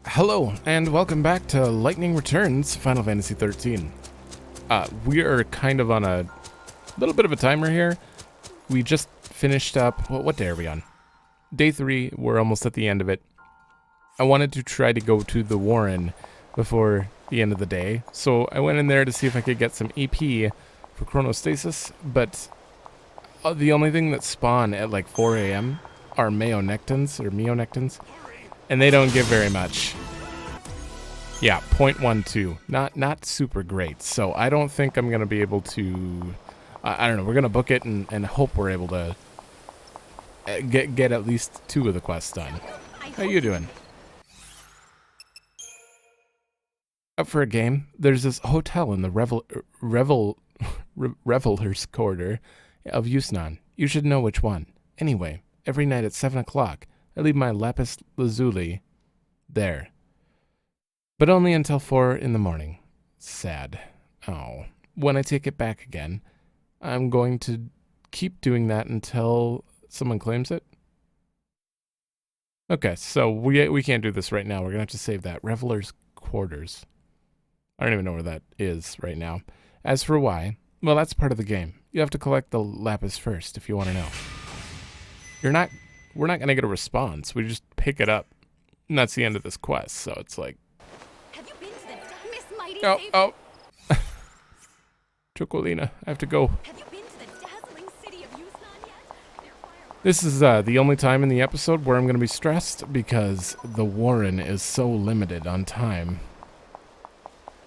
Hello, and welcome back to Lightning Returns Final Fantasy XIII. We are kind of on a little bit of a timer here. We just finished up, what day are we on? Day 3, we're almost at the end of it. I wanted to try to go to the Warren before the end of the day, so I went in there to see if I could get some EP for chronostasis, but the only thing that spawn at like 4 a.m. are Meonectins, and they don't give very much. Yeah, 0.12. Not super great. So I don't think I'm going to be able to... I don't know. We're going to book it and hope we're able to get at least 2 of the quests done. How you doing? Up for a game? There's this hotel in the Revelers Quarter of Yusnan. You should know which one. Anyway, every night at 7 o'clock, I leave my lapis lazuli there. But only until 4 in the morning. Sad. Oh. When I take it back again, I'm going to keep doing that until someone claims it. Okay, so we can't do this right now. We're going to have to save that. Revelers Quarters. I don't even know where that is right now. As for why, well, that's part of the game. You have to collect the lapis first if you want to know. We're not going to get a response. We just pick it up. And that's the end of this quest, so it's like... Have you been to the Miss Mighty Oh. Chocolina, I have to go. Have you been to the dazzling city of Yusnan yet? This is the only time in the episode where I'm going to be stressed because the Warren is so limited on time.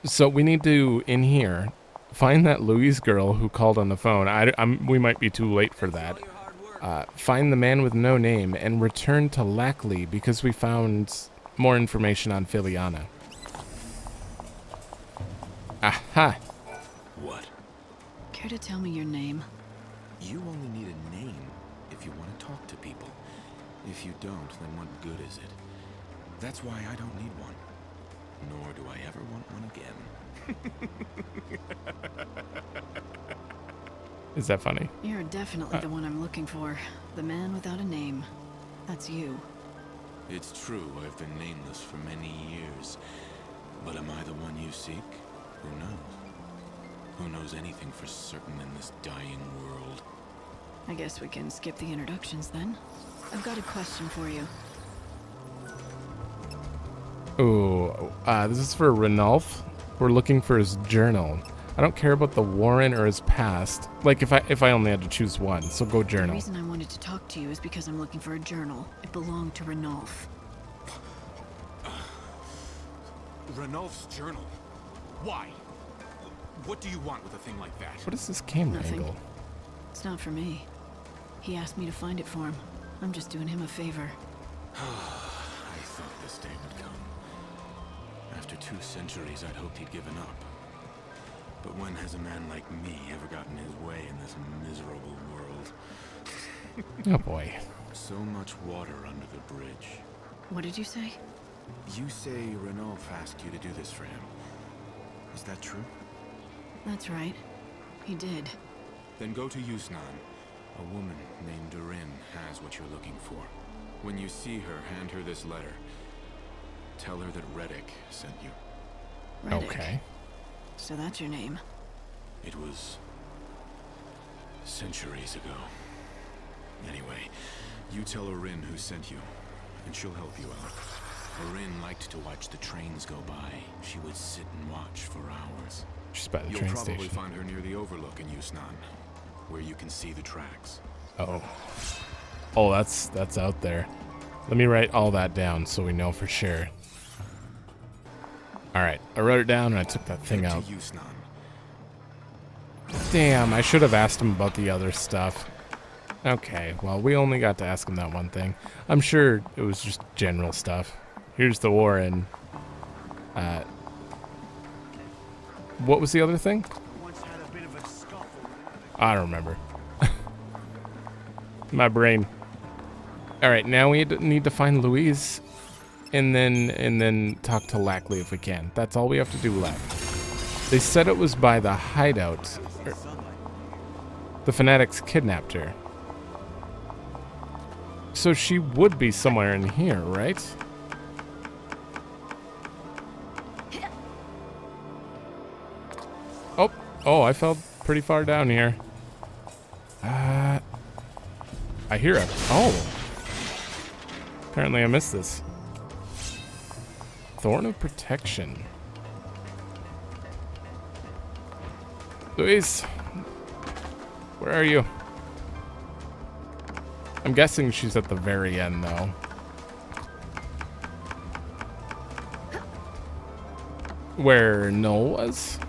So we need to, in here, find that Louise girl who called on the phone. We might be too late for that. Find the man with no name and return to Lackley because we found more information on Filiana. Aha! What? Care to tell me your name? You only need a name if you want to talk to people. If you don't, then what good is it? That's why I don't need one. Nor do I ever want one again. Is that funny? You're definitely the one I'm looking for. The man without a name. That's you. It's true, I've been nameless for many years. But am I the one you seek? Who knows? Who knows anything for certain in this dying world? I guess we can skip the introductions then. I've got a question for you. Ooh, this is for Ranulf. We're looking for his journal. I don't care about the Warren or his past. Like, if I only had to choose one, so go journal. The reason I wanted to talk to you is because I'm looking for a journal. It belonged to Ranulf. Ranulf's journal? Why? What do you want with a thing like that? What is this camera Nothing. angle? It's not for me. He asked me to find it for him. I'm just doing him a favor. I thought this day would come. After 2 centuries, I'd hoped he'd given up. But when has a man like me ever gotten his way in this miserable world? Oh boy. So much water under the bridge. What did you say? You say Ranulf asked you to do this for him. Is that true? That's right. He did. Then go to Yusnan. A woman named Durin has what you're looking for. When you see her, hand her this letter. Tell her that Reddick sent you. Reddick. Okay. So that's your name. It was centuries ago. Anyway, you tell Orin who sent you, and she'll help you out. Orin liked to watch the trains go by. She would sit and watch for hours. She's by the You'll train probably station. find her near the Overlook in Yusnan, where you can see the tracks. Oh, that's out there. Let me write all that down so we know for sure. All right, I wrote it down and I took that thing out. To Yusnan. Damn, I should have asked him about the other stuff. Okay, well, we only got to ask him that one thing. I'm sure it was just general stuff. Here's the Warren. What was the other thing? I don't remember. My brain. All right, now we need to find Louise, and then talk to Lackley if we can. That's all we have to do left. They said it was by the hideout. The fanatics kidnapped her. So she would be somewhere in here, right? Oh, I fell pretty far down here. I hear it. Oh. Apparently I missed this. Thorn of Protection. Louise, where are you? I'm guessing she's at the very end, though. Where Noel was?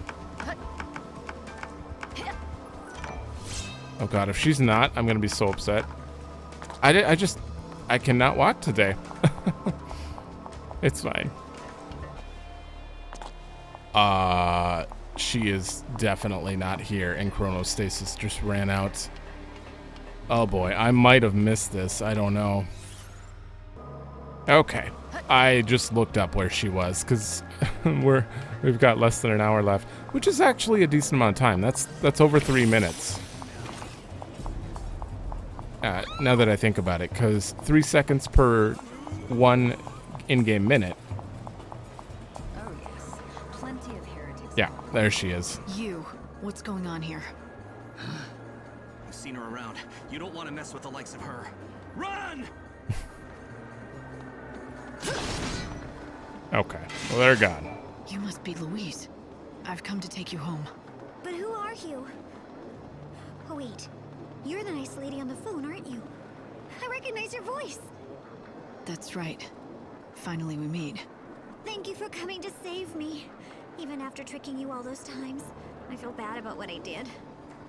Oh god, if she's not, I'm gonna be so upset. I cannot walk today. It's fine. She is definitely not here, and chronostasis just ran out. Oh boy, I might have missed this. I don't know. Okay, I just looked up where she was because we've got less than an hour left, which is actually a decent amount of time. That's over 3 minutes. Now that I think about it, because 3 seconds per 1 in-game minute. Oh yes, plenty of heretics. Yeah, there she is. You. What's going on here? I've seen her around. You don't want to mess with the likes of her. Run! Okay, well, they're gone. You must be Louise. I've come to take you home. But who are you? Oh wait, you're the nice lady on the phone, aren't you? I recognize your voice. That's right. Finally we meet. Thank you for coming to save me. Even after tricking you all those times, I feel bad about what I did.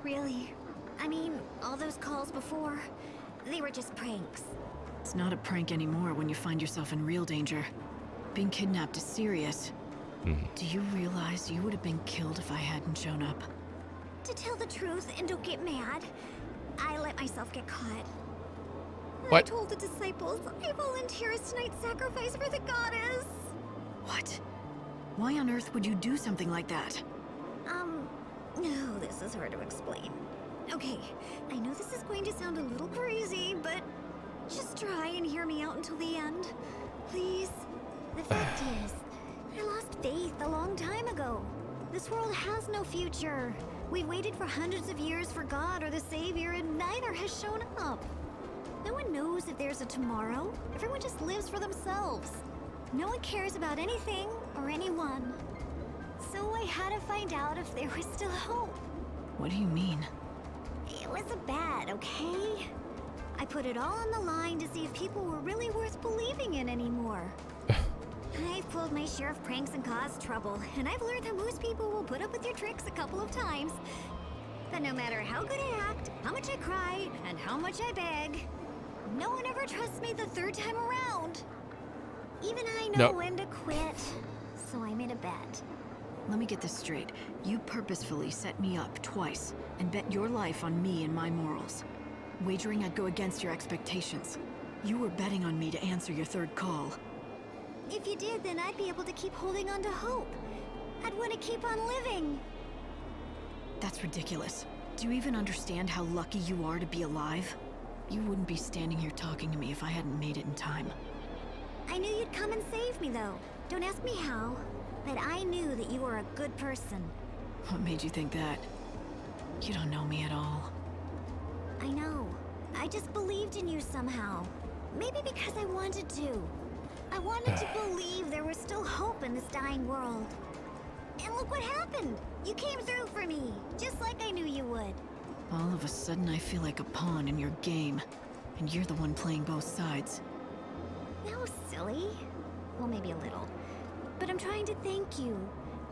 Really. I mean, all those calls before, they were just pranks. It's not a prank anymore when you find yourself in real danger. Being kidnapped is serious. Do you realize you would have been killed if I hadn't shown up? To tell the truth, and don't get mad, I let myself get caught. What? I told the disciples I volunteer as tonight's sacrifice for the goddess. What? Why on earth would you do something like that? No, this is hard to explain. Okay, I know this is going to sound a little crazy, but just try and hear me out until the end. Please? The fact is, I lost faith a long time ago. This world has no future. We've waited for hundreds of years for God or the Savior, and neither has shown up. No one knows if there's a tomorrow. Everyone just lives for themselves. No one cares about anything or anyone. So I had to find out if there was still hope. What do you mean? It was a bad, okay? I put it all on the line to see if people were really worth believing in anymore. I've pulled my share of pranks and caused trouble, and I've learned that most people will put up with your tricks a couple of times. But no matter how good I act, how much I cry, and how much I beg, no one ever trusts me the third time around. Even I know when to quit, so I made a bet. Let me get this straight. You purposefully set me up twice and bet your life on me and my morals. Wagering I'd go against your expectations. You were betting on me to answer your third call. If you did, then I'd be able to keep holding on to hope. I'd want to keep on living. That's ridiculous. Do you even understand how lucky you are to be alive? You wouldn't be standing here talking to me if I hadn't made it in time. I knew you'd come and save me, though. Don't ask me how, but I knew that you were a good person. What made you think that? You don't know me at all. I know. I just believed in you somehow. Maybe because I wanted to. I wanted to believe there was still hope in this dying world. And look what happened! You came through for me, just like I knew you would. All of a sudden I feel like a pawn in your game, and you're the one playing both sides. That was silly. Well, maybe a little. But I'm trying to thank you.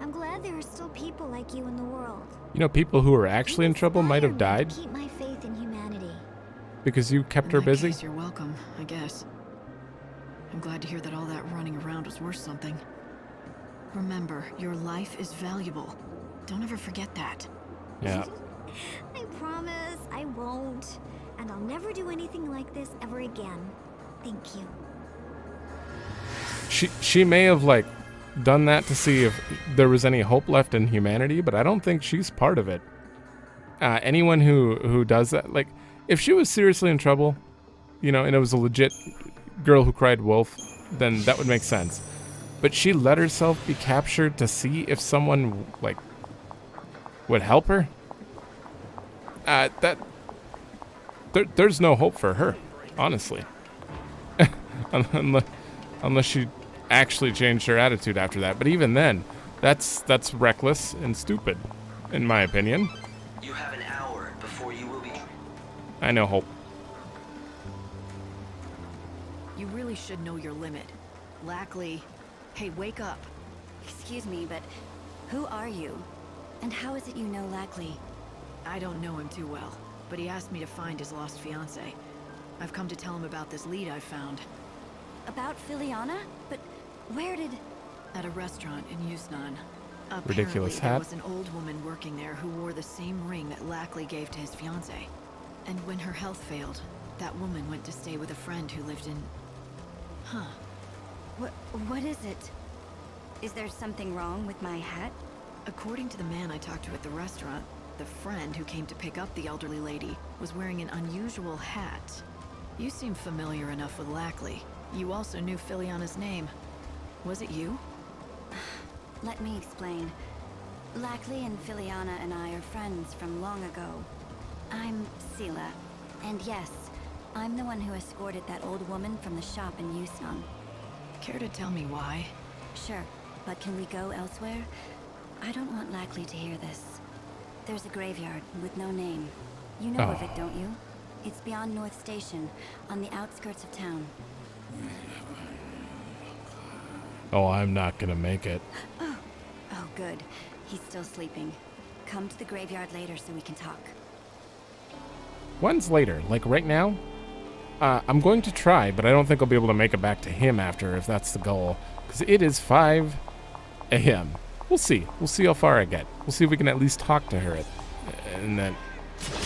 I'm glad there are still people like you in the world. You know, people who are actually in trouble might have Inspire me died to keep my faith in humanity. because you kept her In that busy. case, you're welcome, I guess. I'm glad to hear that all that running around was worth something. Remember, your life is valuable. Don't ever forget that. Yeah. I promise I won't. And I'll never do anything like this ever again. Thank you. She may have like done that to see if there was any hope left in humanity, but I don't think she's part of it. Anyone who does that, like, if she was seriously in trouble, you know, and it was a legit girl who cried wolf, then that would make sense. But she let herself be captured to see if someone, like, would help her? There's no hope for her, honestly. Unless she actually changed her attitude after that. But even then, that's reckless and stupid, in my opinion. You have an hour before you will be... I know hope. You really should know your limit. Lackley. Hey, wake up. Excuse me, but who are you? And how is it you know Lackley? I don't know him too well, but he asked me to find his lost fiancée. I've come to tell him about this lead I found. About Filiana? But where did... At a restaurant in Yusnan. Ridiculous Apparently, there hat. was an old woman working there who wore the same ring that Lackley gave to his fiancée. And when her health failed, that woman went to stay with a friend who lived in... Huh. What is it? Is there something wrong with my hat? According to the man I talked to at the restaurant, the friend who came to pick up the elderly lady was wearing an unusual hat. You seem familiar enough with Lackley. You also knew Filiana's name. Was it you? Let me explain. Lackley and Filiana and I are friends from long ago. I'm Sela, and yes, I'm the one who escorted that old woman from the shop in Yusnan. Care to tell me why? Sure, but can we go elsewhere? I don't want Lackley to hear this. There's a graveyard with no name. You know of it, don't you? It's beyond North Station, on the outskirts of town. Oh, I'm not gonna make it. Oh, good. He's still sleeping. Come to the graveyard later so we can talk. When's later? Like right now? I'm going to try, but I don't think I'll be able to make it back to him after, if that's the goal. Because it is 5 a.m. We'll see. We'll see how far I get. We'll see if we can at least talk to her. And then...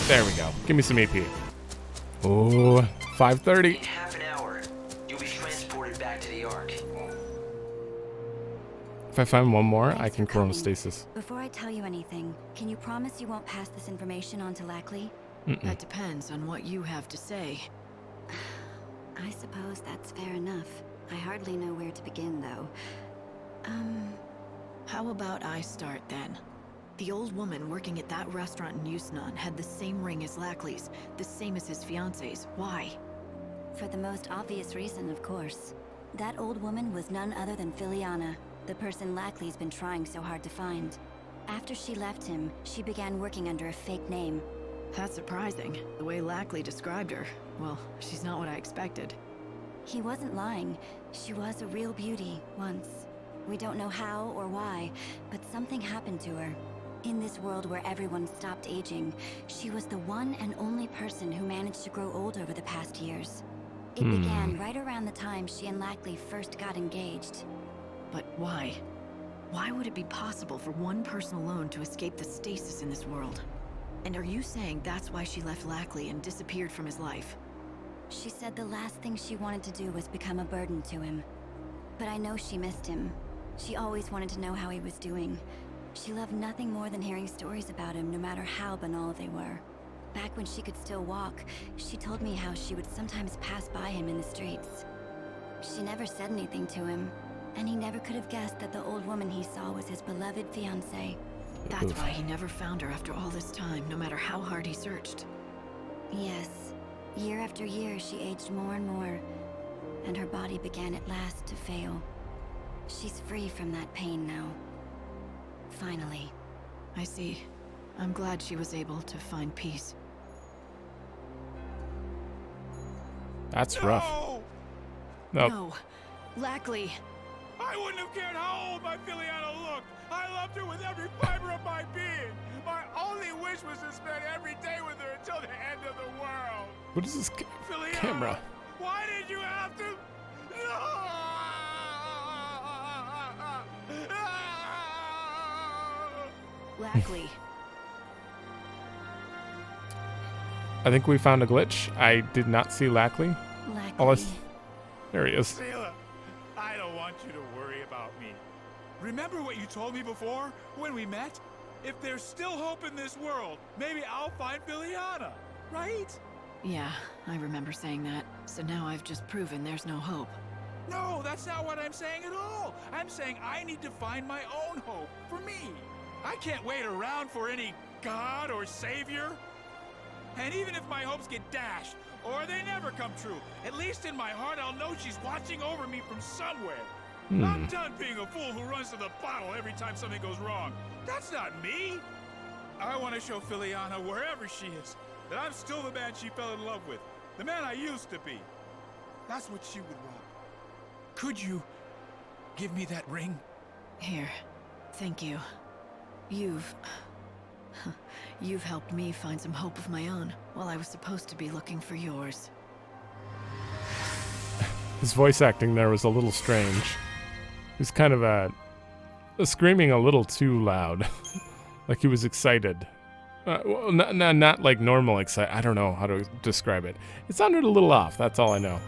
There we go. Give me some AP. Oh, 5:30. In half an hour, you'll be transported back to the Ark. If I find one more, I Thanks can for coming. chronostasis. Before I tell you anything, can you promise you won't pass this information on to Lackley? That depends on what you have to say. I suppose that's fair enough. I hardly know where to begin, though. How about I start then? The old woman working at that restaurant in Yusnan had the same ring as Lackley's, the same as his fiancée's. Why? For the most obvious reason, of course. That old woman was none other than Filiana, the person Lackley's been trying so hard to find. After she left him, she began working under a fake name. That's surprising. The way Lackley described her. Well, she's not what I expected. He wasn't lying. She was a real beauty, once. We don't know how or why, but something happened to her. In this world where everyone stopped aging, she was the one and only person who managed to grow old over the past years. It began right around the time she and Lackley first got engaged. But why? Why would it be possible for one person alone to escape the stasis in this world? And are you saying that's why she left Lackley and disappeared from his life? She said the last thing she wanted to do was become a burden to him. But I know she missed him. She always wanted to know how he was doing. She loved nothing more than hearing stories about him, no matter how banal they were. Back when she could still walk, she told me how she would sometimes pass by him in the streets. She never said anything to him, and he never could have guessed that the old woman he saw was his beloved fiancée. That's why he never found her after all this time, no matter how hard he searched. Yes. Year after year, she aged more and more, and her body began at last to fail. She's free from that pain now. Finally. I see. I'm glad she was able to find peace. That's rough. Nope. No. Lackley! I wouldn't have cared how old my Filiana looked. I loved her with every fiber of my being. My only wish was to spend every day with her until the end of the world. What is this Filiana, camera? why did you have to? Lackley. I think we found a glitch. I did not see Lackley. Lackley. There he is. Sela, I don't want you to worry about me. Remember what you told me before when we met? If there's still hope in this world, maybe I'll find Filiana, right? Yeah, I remember saying that. So now I've just proven there's no hope. No, that's not what I'm saying at all. I'm saying I need to find my own hope for me. I can't wait around for any god or savior. And even if my hopes get dashed, or they never come true, at least in my heart I'll know she's watching over me from somewhere. I'm done being a fool who runs to the bottle every time something goes wrong. That's not me. I want to show Filiana, wherever she is, that I'm still the man she fell in love with. The man I used to be. That's what she would want. Could you give me that ring? Here. Thank you. You've helped me find some hope of my own, while I was supposed to be looking for yours. His voice acting there was a little strange. He was kind of screaming a little too loud. Like he was excited. Well, not like normal excited. I don't know how to describe it. It sounded a little off, that's all I know.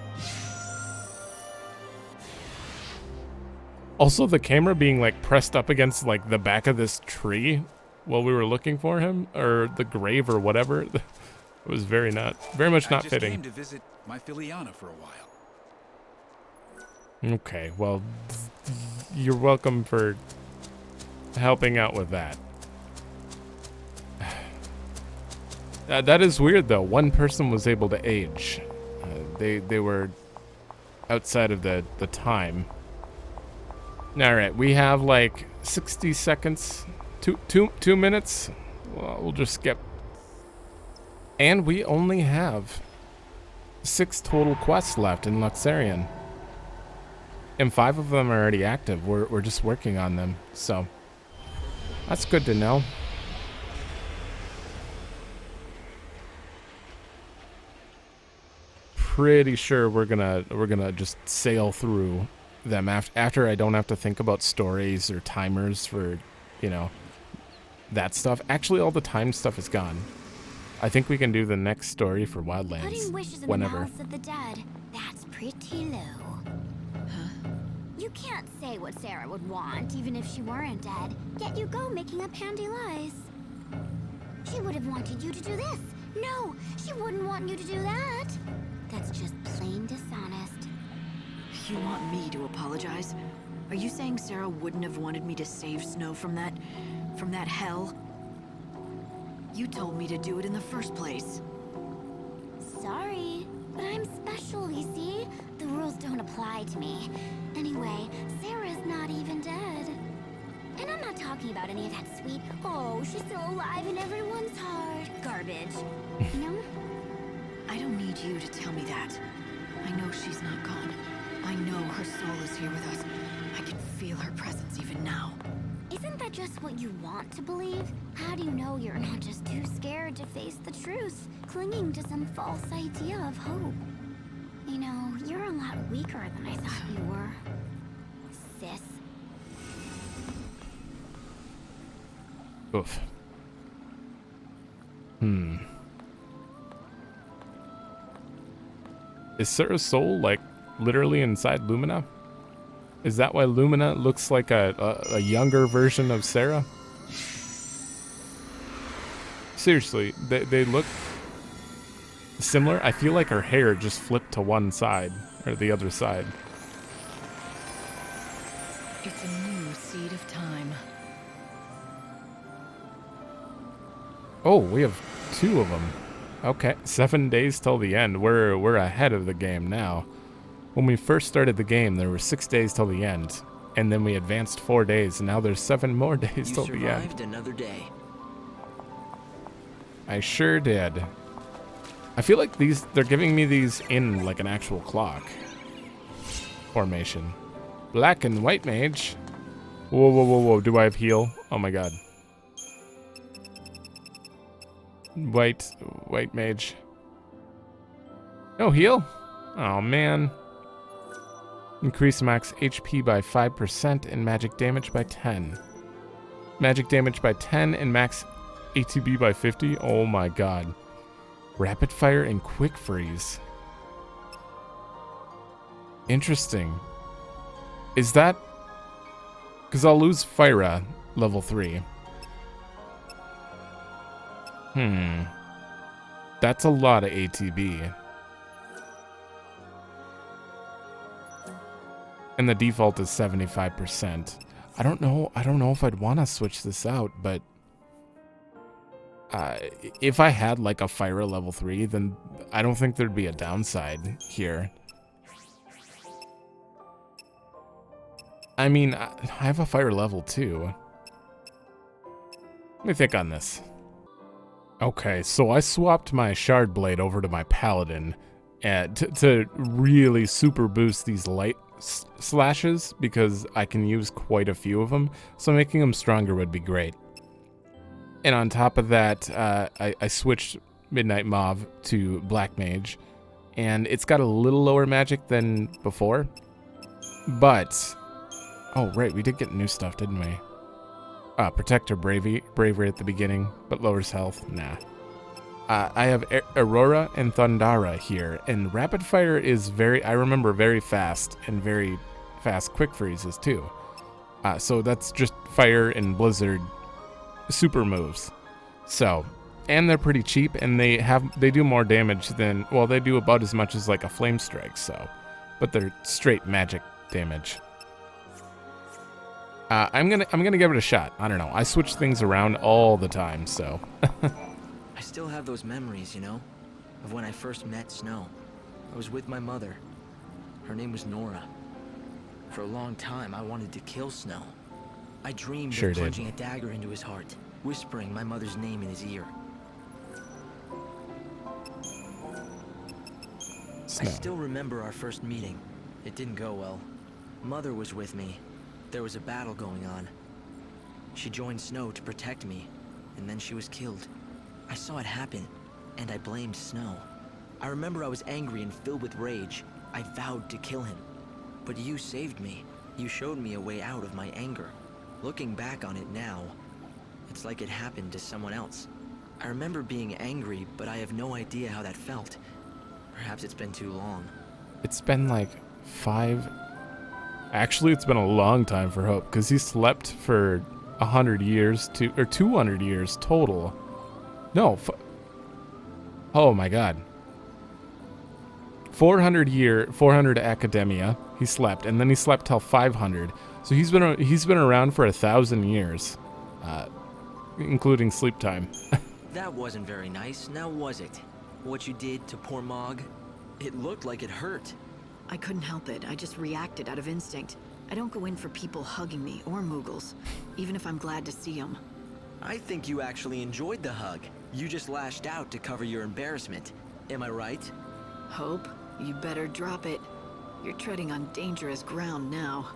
Also, the camera being like pressed up against like the back of this tree while we were looking for him, or the grave or whatever. It was very much not fitting. I just came to visit my Filiana for a while. Okay, well, you're welcome for helping out with that. That is weird, though. One person was able to age. They were outside of the time. All right, we have like 60 seconds, two minutes. Well, we'll just skip. And we only have 6 total quests left in Luxarian. And 5 of them are already active. We're just working on them, so that's good to know. Pretty sure we're gonna just sail through them after I don't have to think about stories or timers for, you know, that stuff. Actually, all the time stuff is gone. I think we can do the next story for Wildlands Putting wishes in whenever. the mouths of the dead, that's pretty low. You can't say what Sarah would want, even if she weren't dead. Yet you go making up handy lies. She would have wanted you to do this. No, she wouldn't want you to do that. That's just plain dishonest. You want me to apologize? Are you saying Sarah wouldn't have wanted me to save Snow from that hell? You told me to do it in the first place. Sorry, but I'm special, you see? The rules don't apply to me. Anyway, Sarah's not even dead. And I'm not talking about any of that sweet, oh, she's still alive in everyone's heart garbage. You know? I don't need you to tell me that. I know she's not gone. I know her soul is here with us. I can feel her presence even now. Isn't that just what you want to believe? How do you know you're not just too scared to face the truth, clinging to some false idea of hope? You know, you're a lot weaker than I thought you were, sis. Oof. Is Sarah's soul like literally inside Lumina? Is that why Lumina looks like a younger version of Sarah? Seriously, they look similar. I feel like her hair just flipped to one side or the other side. It's a new seed of time. Oh, we have 2 of them. Okay, 7 days till the end. We're ahead of the game now. When we first started the game, there were 6 days till the end, and then we advanced 4 days, and now there's 7 more days till the end. You survived another day. I sure did. I feel like they're giving me these in like an actual clock formation. Black and white mage. Whoa, whoa, whoa, whoa. Do I have heal? Oh my god. White mage. No heal? Oh man. Increase max HP by 5% and magic damage by 10. Magic damage by 10 and max ATB by 50. Oh my god. Rapid fire and quick freeze. Interesting. Is that... Because I'll lose Fyra, level 3. That's a lot of ATB. And the default is 75%. I don't know if I'd want to switch this out, but if I had like a Fyra level 3, then I don't think there'd be a downside here. I mean, I have a Fyra level 2. Let me think on this. Okay, so I swapped my Shard Blade over to my Paladin to really super boost these light slashes, because I can use quite a few of them, so making them stronger would be great. And on top of that, I switched Midnight Mauve to Black Mage, and it's got a little lower magic than before, but... Oh, right, we did get new stuff, didn't we? Protector Bravery at the beginning, but lowers health. Nah. I have Aurora and Thundara here, and Rapid Fire is very fast, and very fast quick freezes too. So that's just Fire and Blizzard super moves. So, and they're pretty cheap, and they do more damage than, well, they do about as much as like a Flame Strike, so, but they're straight magic damage. I'm gonna give it a shot. I don't know. I switch things around all the time, so. I still have those memories, you know, of when I first met Snow. I was with my mother. Her name was Nora. For a long time, I wanted to kill Snow. I dreamed of plunging a dagger into his heart, whispering my mother's name in his ear. Snow. I still remember our first meeting. It didn't go well. Mother was with me. There was a battle going on. She joined Snow to protect me, and then she was killed. I saw it happen, and I blamed Snow. I remember I was angry and filled with rage. I vowed to kill him. But you saved me. You showed me a way out of my anger. Looking back on it now, it's like it happened to someone else. I remember being angry, but I have no idea how that felt. Perhaps it's been too long. It's been like 5... Actually, it's been a long time for Hope, because he slept for 100 years, or 200 years total. No, oh my god. 400 Academia, he slept, and then he slept till 500. So he's been around for 1,000 years, including sleep time. That wasn't very nice, now was it? What you did to poor Mog? It looked like it hurt. I couldn't help it. I just reacted out of instinct. I don't go in for people hugging me or Moogles, even if I'm glad to see them. I think you actually enjoyed the hug. You just lashed out to cover your embarrassment. Am I right? Hope, you better drop it. You're treading on dangerous ground now.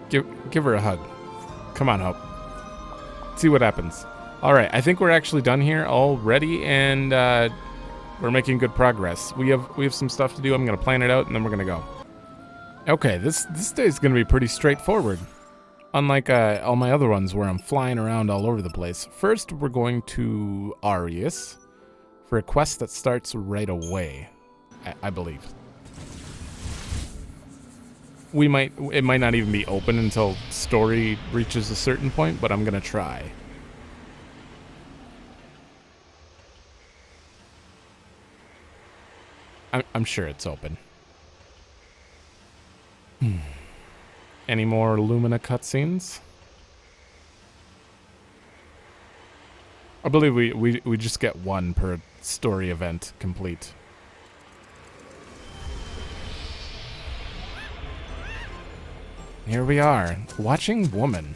Give her a hug. Come on, Hope. See what happens. All right, I think we're actually done here already, and we're making good progress. We have some stuff to do. I'm gonna plan it out, and then we're gonna go. Okay, this day is gonna be pretty straightforward, unlike all my other ones where I'm flying around all over the place. First, we're going to Arius for a quest that starts right away, I believe. It might not even be open until story reaches a certain point, but I'm gonna try. I'm sure it's open. Any more Lumina cutscenes? I believe we just get one per story event complete. Here we are, watching Woman.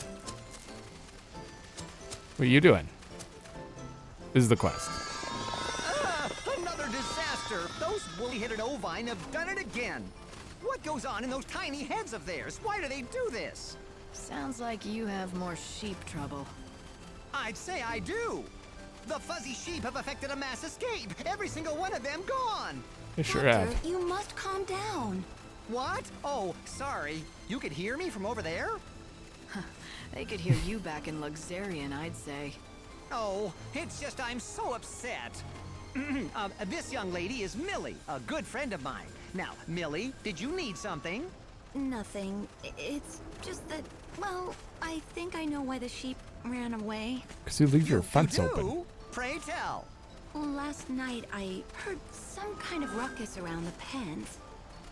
What are you doing? This is the quest. Another disaster! Those woolly-headed ovine have done it again! What goes on in those tiny heads of theirs? Why do they do this? Sounds like you have more sheep trouble. I'd say I do! The fuzzy sheep have effected a mass escape! Every single one of them gone! They sure Doctor, have. you must calm down. What? Oh, sorry. You could hear me from over there? They could hear you back in Luxarian, I'd say. Oh, it's just I'm so upset. This young lady is Millie, a good friend of mine. Now, Millie, did you need something? Nothing. It's just that, well, I think I know why the sheep ran away. Because you leave your You fence do? open. Pray tell. Last night, I heard some kind of ruckus around the pens.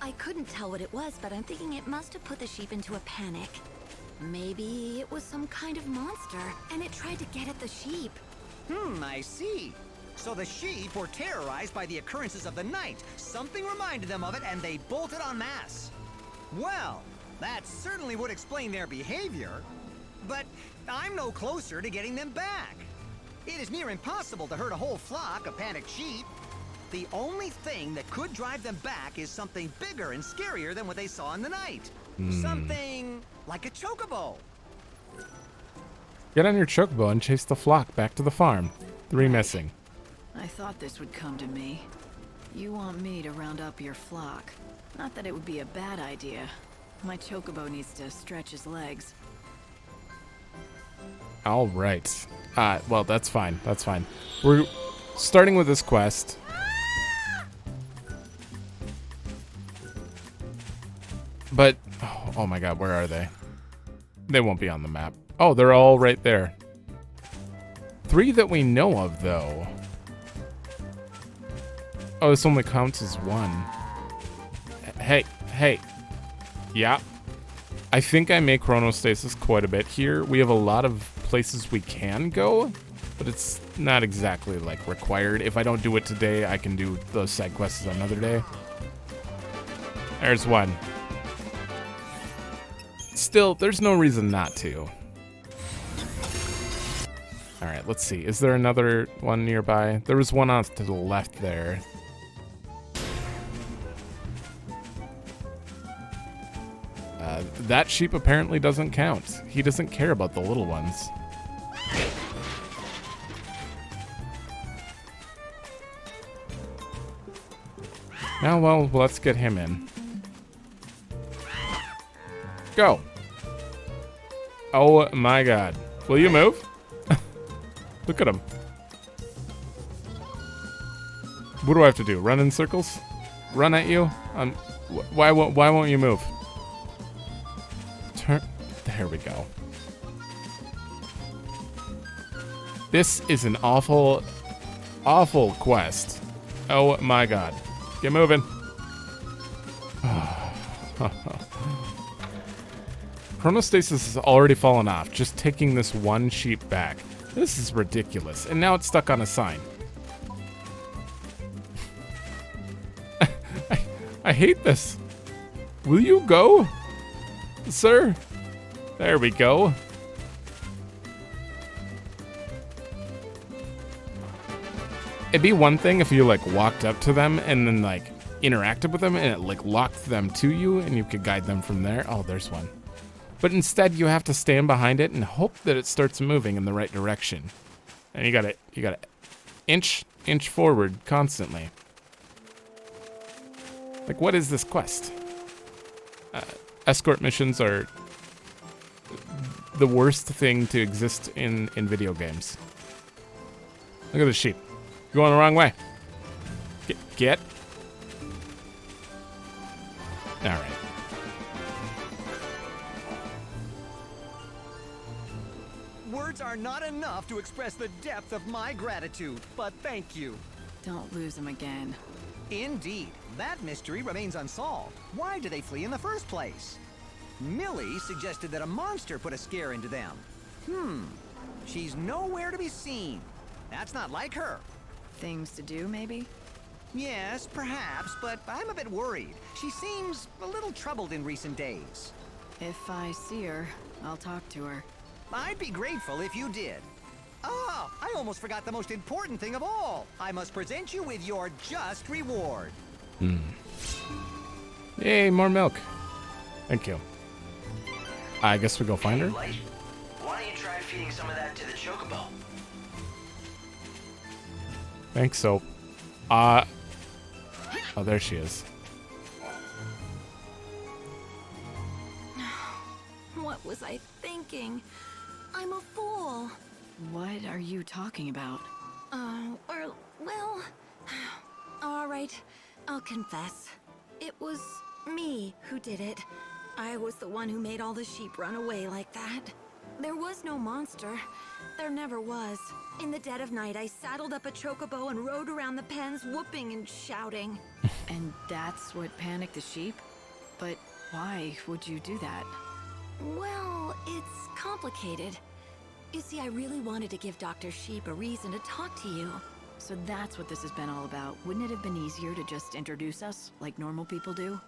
I couldn't tell what it was, but I'm thinking it must have put the sheep into a panic. Maybe it was some kind of monster, and it tried to get at the sheep. I see. So the sheep were terrorized by the occurrences of the night. Something reminded them of it, and they bolted en masse. Well, that certainly would explain their behavior. But I'm no closer to getting them back. It is near impossible to herd a whole flock of panicked sheep. The only thing that could drive them back is something bigger and scarier than what they saw in the night. Something like a chocobo. Get on your chocobo and chase the flock back to the farm. 3 missing. I thought this would come to me. You want me to round up your flock. Not that it would be a bad idea. My chocobo needs to stretch his legs. All right. Well, that's fine. That's fine. We're starting with this quest. But, oh my god, where are they? They won't be on the map. Oh, they're all right there. 3 that we know of, though. Oh, this only counts as 1. Hey. Yeah. I think I make chronostasis quite a bit here. We have a lot of places we can go, but it's not exactly, like, required. If I don't do it today, I can do those side quests another day. There's 1. Still, there's no reason not to. Alright, let's see. Is there another one nearby? There was one off to the left there. That sheep apparently doesn't count. He doesn't care about the little ones. Now, well, let's get him in. Go. Oh my god. Will you move? Look at him. What do I have to do? Run in circles? Run at you? Why won't you move? Turn. There we go. This is an awful quest. Oh my god. Get moving. Chronostasis has already fallen off, just taking this 1 sheep back. This is ridiculous. And now it's stuck on a sign. I hate this. Will you go, sir? There we go. It'd be one thing if you, like, walked up to them and then, like, interacted with them and it, like, locked them to you and you could guide them from there. Oh, there's one. But instead, you have to stand behind it and hope that it starts moving in the right direction. And you gotta inch forward constantly. Like, what is this quest? Escort missions are the worst thing to exist in video games. Look at the sheep. You're going the wrong way. Get. All right. Words are not enough to express the depth of my gratitude, but thank you. Don't lose him again. Indeed, that mystery remains unsolved. Why did they flee in the first place? Millie suggested that a monster put a scare into them. She's nowhere to be seen. That's not like her. Things to do, maybe? Yes, perhaps, but I'm a bit worried. She seems a little troubled in recent days. If I see her, I'll talk to her. I'd be grateful if you did. Ah, I almost forgot the most important thing of all. I must present you with your just reward. Yay, more milk. Thank you. I guess we go find her. Why don't you try feeding some of that to the chocobo? Thanks, Soap. Oh, there she is. What was I thinking? I'm a fool. What are you talking about? Well, all right, I'll confess. It was me who did it. I was the one who made all the sheep run away like that. There was no monster. There never was. In the dead of night, I saddled up a chocobo and rode around the pens, whooping and shouting. And that's what panicked the sheep? But why would you do that? Well, it's complicated. You see, I really wanted to give Dr. Sheep a reason to talk to you. So that's what this has been all about. Wouldn't it have been easier to just introduce us, like normal people do?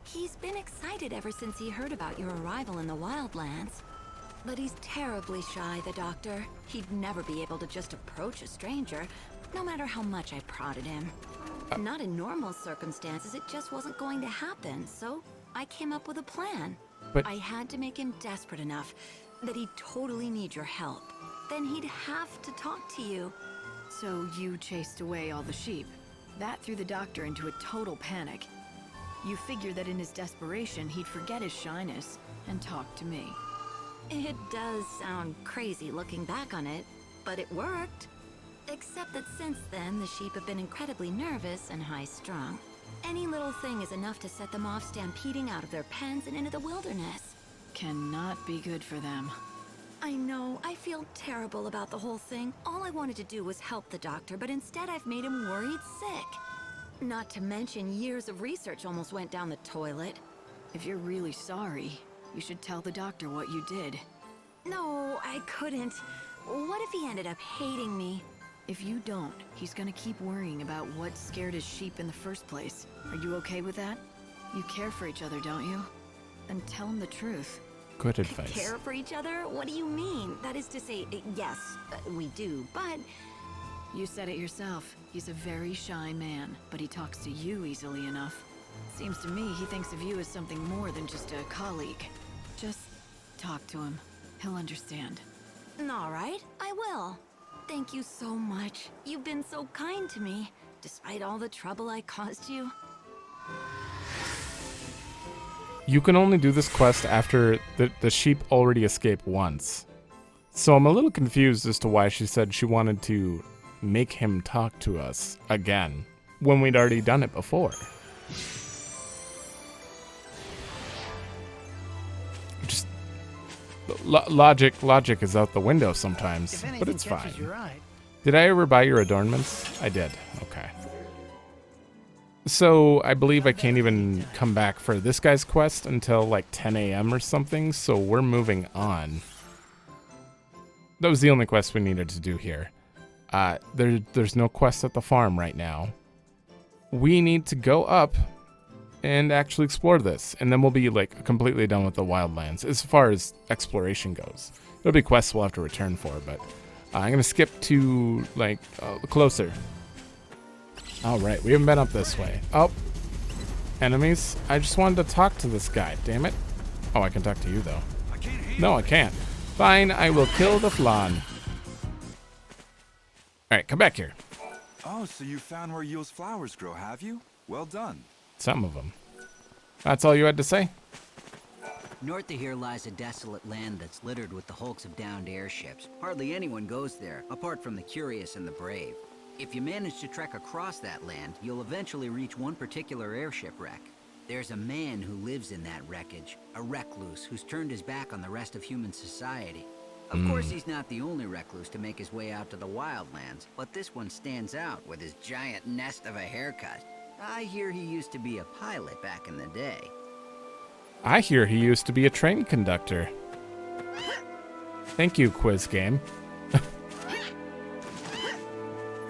He's been excited ever since he heard about your arrival in the Wildlands. But he's terribly shy, the doctor. He'd never be able to just approach a stranger, no matter how much I prodded him. Not in normal circumstances, it just wasn't going to happen, so I came up with a plan. But I had to make him desperate enough that he'd totally need your help. Then he'd have to talk to you. So you chased away all the sheep. That threw the doctor into a total panic. You figured that in his desperation, he'd forget his shyness and talk to me. It does sound crazy looking back on it, but it worked. Except that since then, the sheep have been incredibly nervous and high-strung. Any little thing is enough to set them off stampeding out of their pens and into the wilderness. Cannot be good for them. I know, I feel terrible about the whole thing. All I wanted to do was help the doctor, but instead I've made him worried sick. Not to mention years of research almost went down the toilet. If you're really sorry, you should tell the doctor what you did. No, I couldn't. What if he ended up hating me? If you don't, he's gonna keep worrying about what scared his sheep in the first place. Are you okay with that? You care for each other, don't you? Then tell him the truth. good advice. Care for each other? What do you mean? That is to say, yes, we do, but... You said it yourself. He's a very shy man, but he talks to you easily enough. Seems to me he thinks of you as something more than just a colleague. Just talk to him. He'll understand. All right, I will. Thank you so much. You've been so kind to me, despite all the trouble I caused you. You can only do this quest after the sheep already escaped once. So I'm a little confused as to why she said she wanted to make him talk to us again when we'd already done it before. Just logic is out the window sometimes, but it's fine. Did I ever buy your adornments? I did. Okay. So I believe I can't even come back for this guy's quest until like 10 a.m. or something, so we're moving on. That was the only quest we needed to do here. There's no quest at the farm right now. We need to go up and actually explore this, and then we'll be like completely done with the wildlands as far as exploration goes. There'll be quests we'll have to return for, but I'm gonna skip to like closer. All right, we haven't been up this way. Oh, enemies. I just wanted to talk to this guy, damn it. Oh, I can talk to you though. No, I can't. Fine, I will kill the flan. All right, come back here. Oh, so you found where Yule's flowers grow, have you? Well done. Some of them. That's all you had to say? North of here lies a desolate land that's littered with the hulks of downed airships. Hardly anyone goes there, apart from the curious and the brave. If you manage to trek across that land, you'll eventually reach one particular airship wreck. There's a man who lives in that wreckage, a recluse who's turned his back on the rest of human society. Of course, he's not the only recluse to make his way out to the wildlands, but this one stands out with his giant nest of a haircut. I hear he used to be a pilot back in the day. I hear he used to be a train conductor. Thank you, quiz game.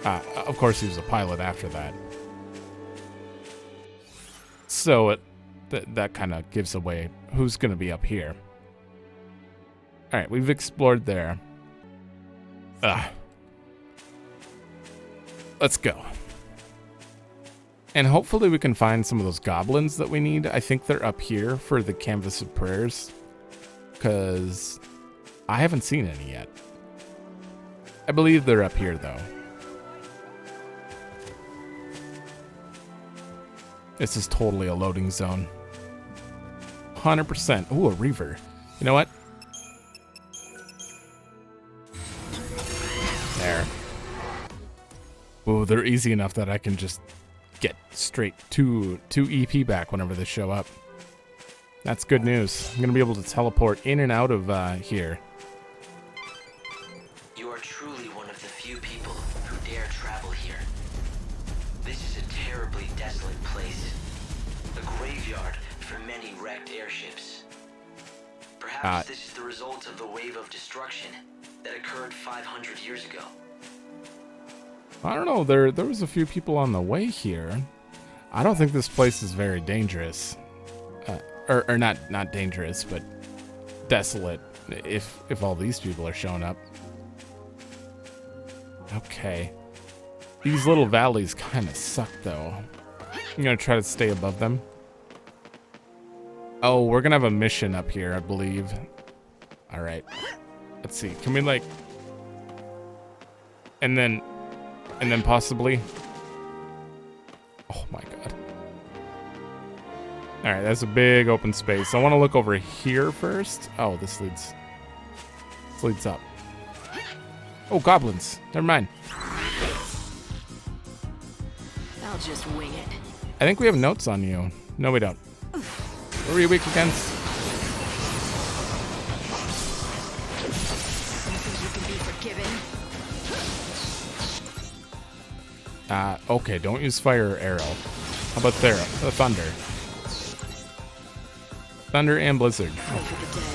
Of course, he was a pilot after that. So that kind of gives away who's going to be up here. All right, we've explored there. Let's go. And hopefully we can find some of those goblins that we need. I think they're up here for the Canvas of Prayers, because I haven't seen any yet. I believe they're up here, though. This is totally a loading zone. 100%. Ooh, a reaver. You know what? There. Ooh, they're easy enough that I can just get straight to EP back whenever they show up. That's good news. I'm going to be able to teleport in and out of here. desolate place. A graveyard for many wrecked airships. Perhaps this is the result of the wave of destruction that occurred 500 years ago. I don't know, there was a few people on the way here. I don't think this place is very dangerous. Or not dangerous, but desolate, if all these people are showing up. Okay. These little valleys kind of suck, though. I'm gonna try to stay above them. Oh, we're gonna have a mission up here, I believe. Alright. Let's see, can we like... And then possibly... Oh my god. Alright, that's a big open space. I want to look over here first. Oh, this leads up. Oh, goblins. Never mind. I'll just wing it. I think we have notes on you. No, we don't. What were you weak against? You can be forgiven. Okay, don't use fire or arrow. How about thunder? Thunder and blizzard. Pray for the dead.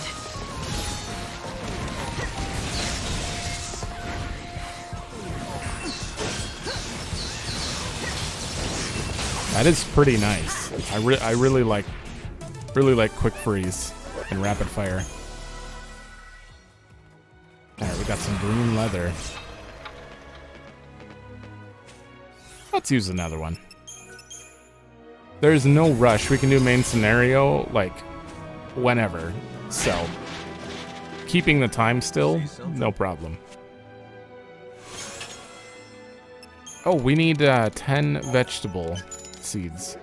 That is pretty nice. I really like quick freeze and rapid fire. Alright, we got some green leather. Let's use another one. There's no rush. We can do main scenario like whenever. So keeping the time still, no problem. Oh, we need 10 vegetable seeds.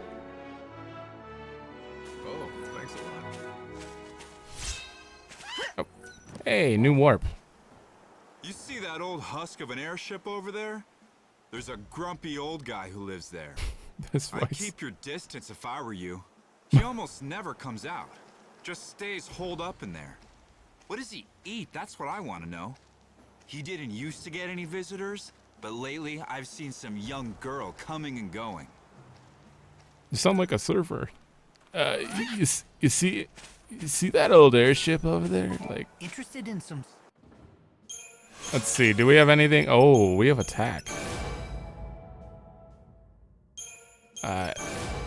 Oh, thanks a lot. Oh. Hey, new warp. You see that old husk of an airship over there? There's a grumpy old guy who lives there. This I'd voice. keep your distance if I were you. He almost never comes out. Just stays holed up in there. What does he eat? That's what I want to know. He didn't used to get any visitors, but lately I've seen some young girl coming and going. You sound like a surfer. You see that old airship over there? Like, Interested in some... let's see. Do we have anything? Oh, we have attack.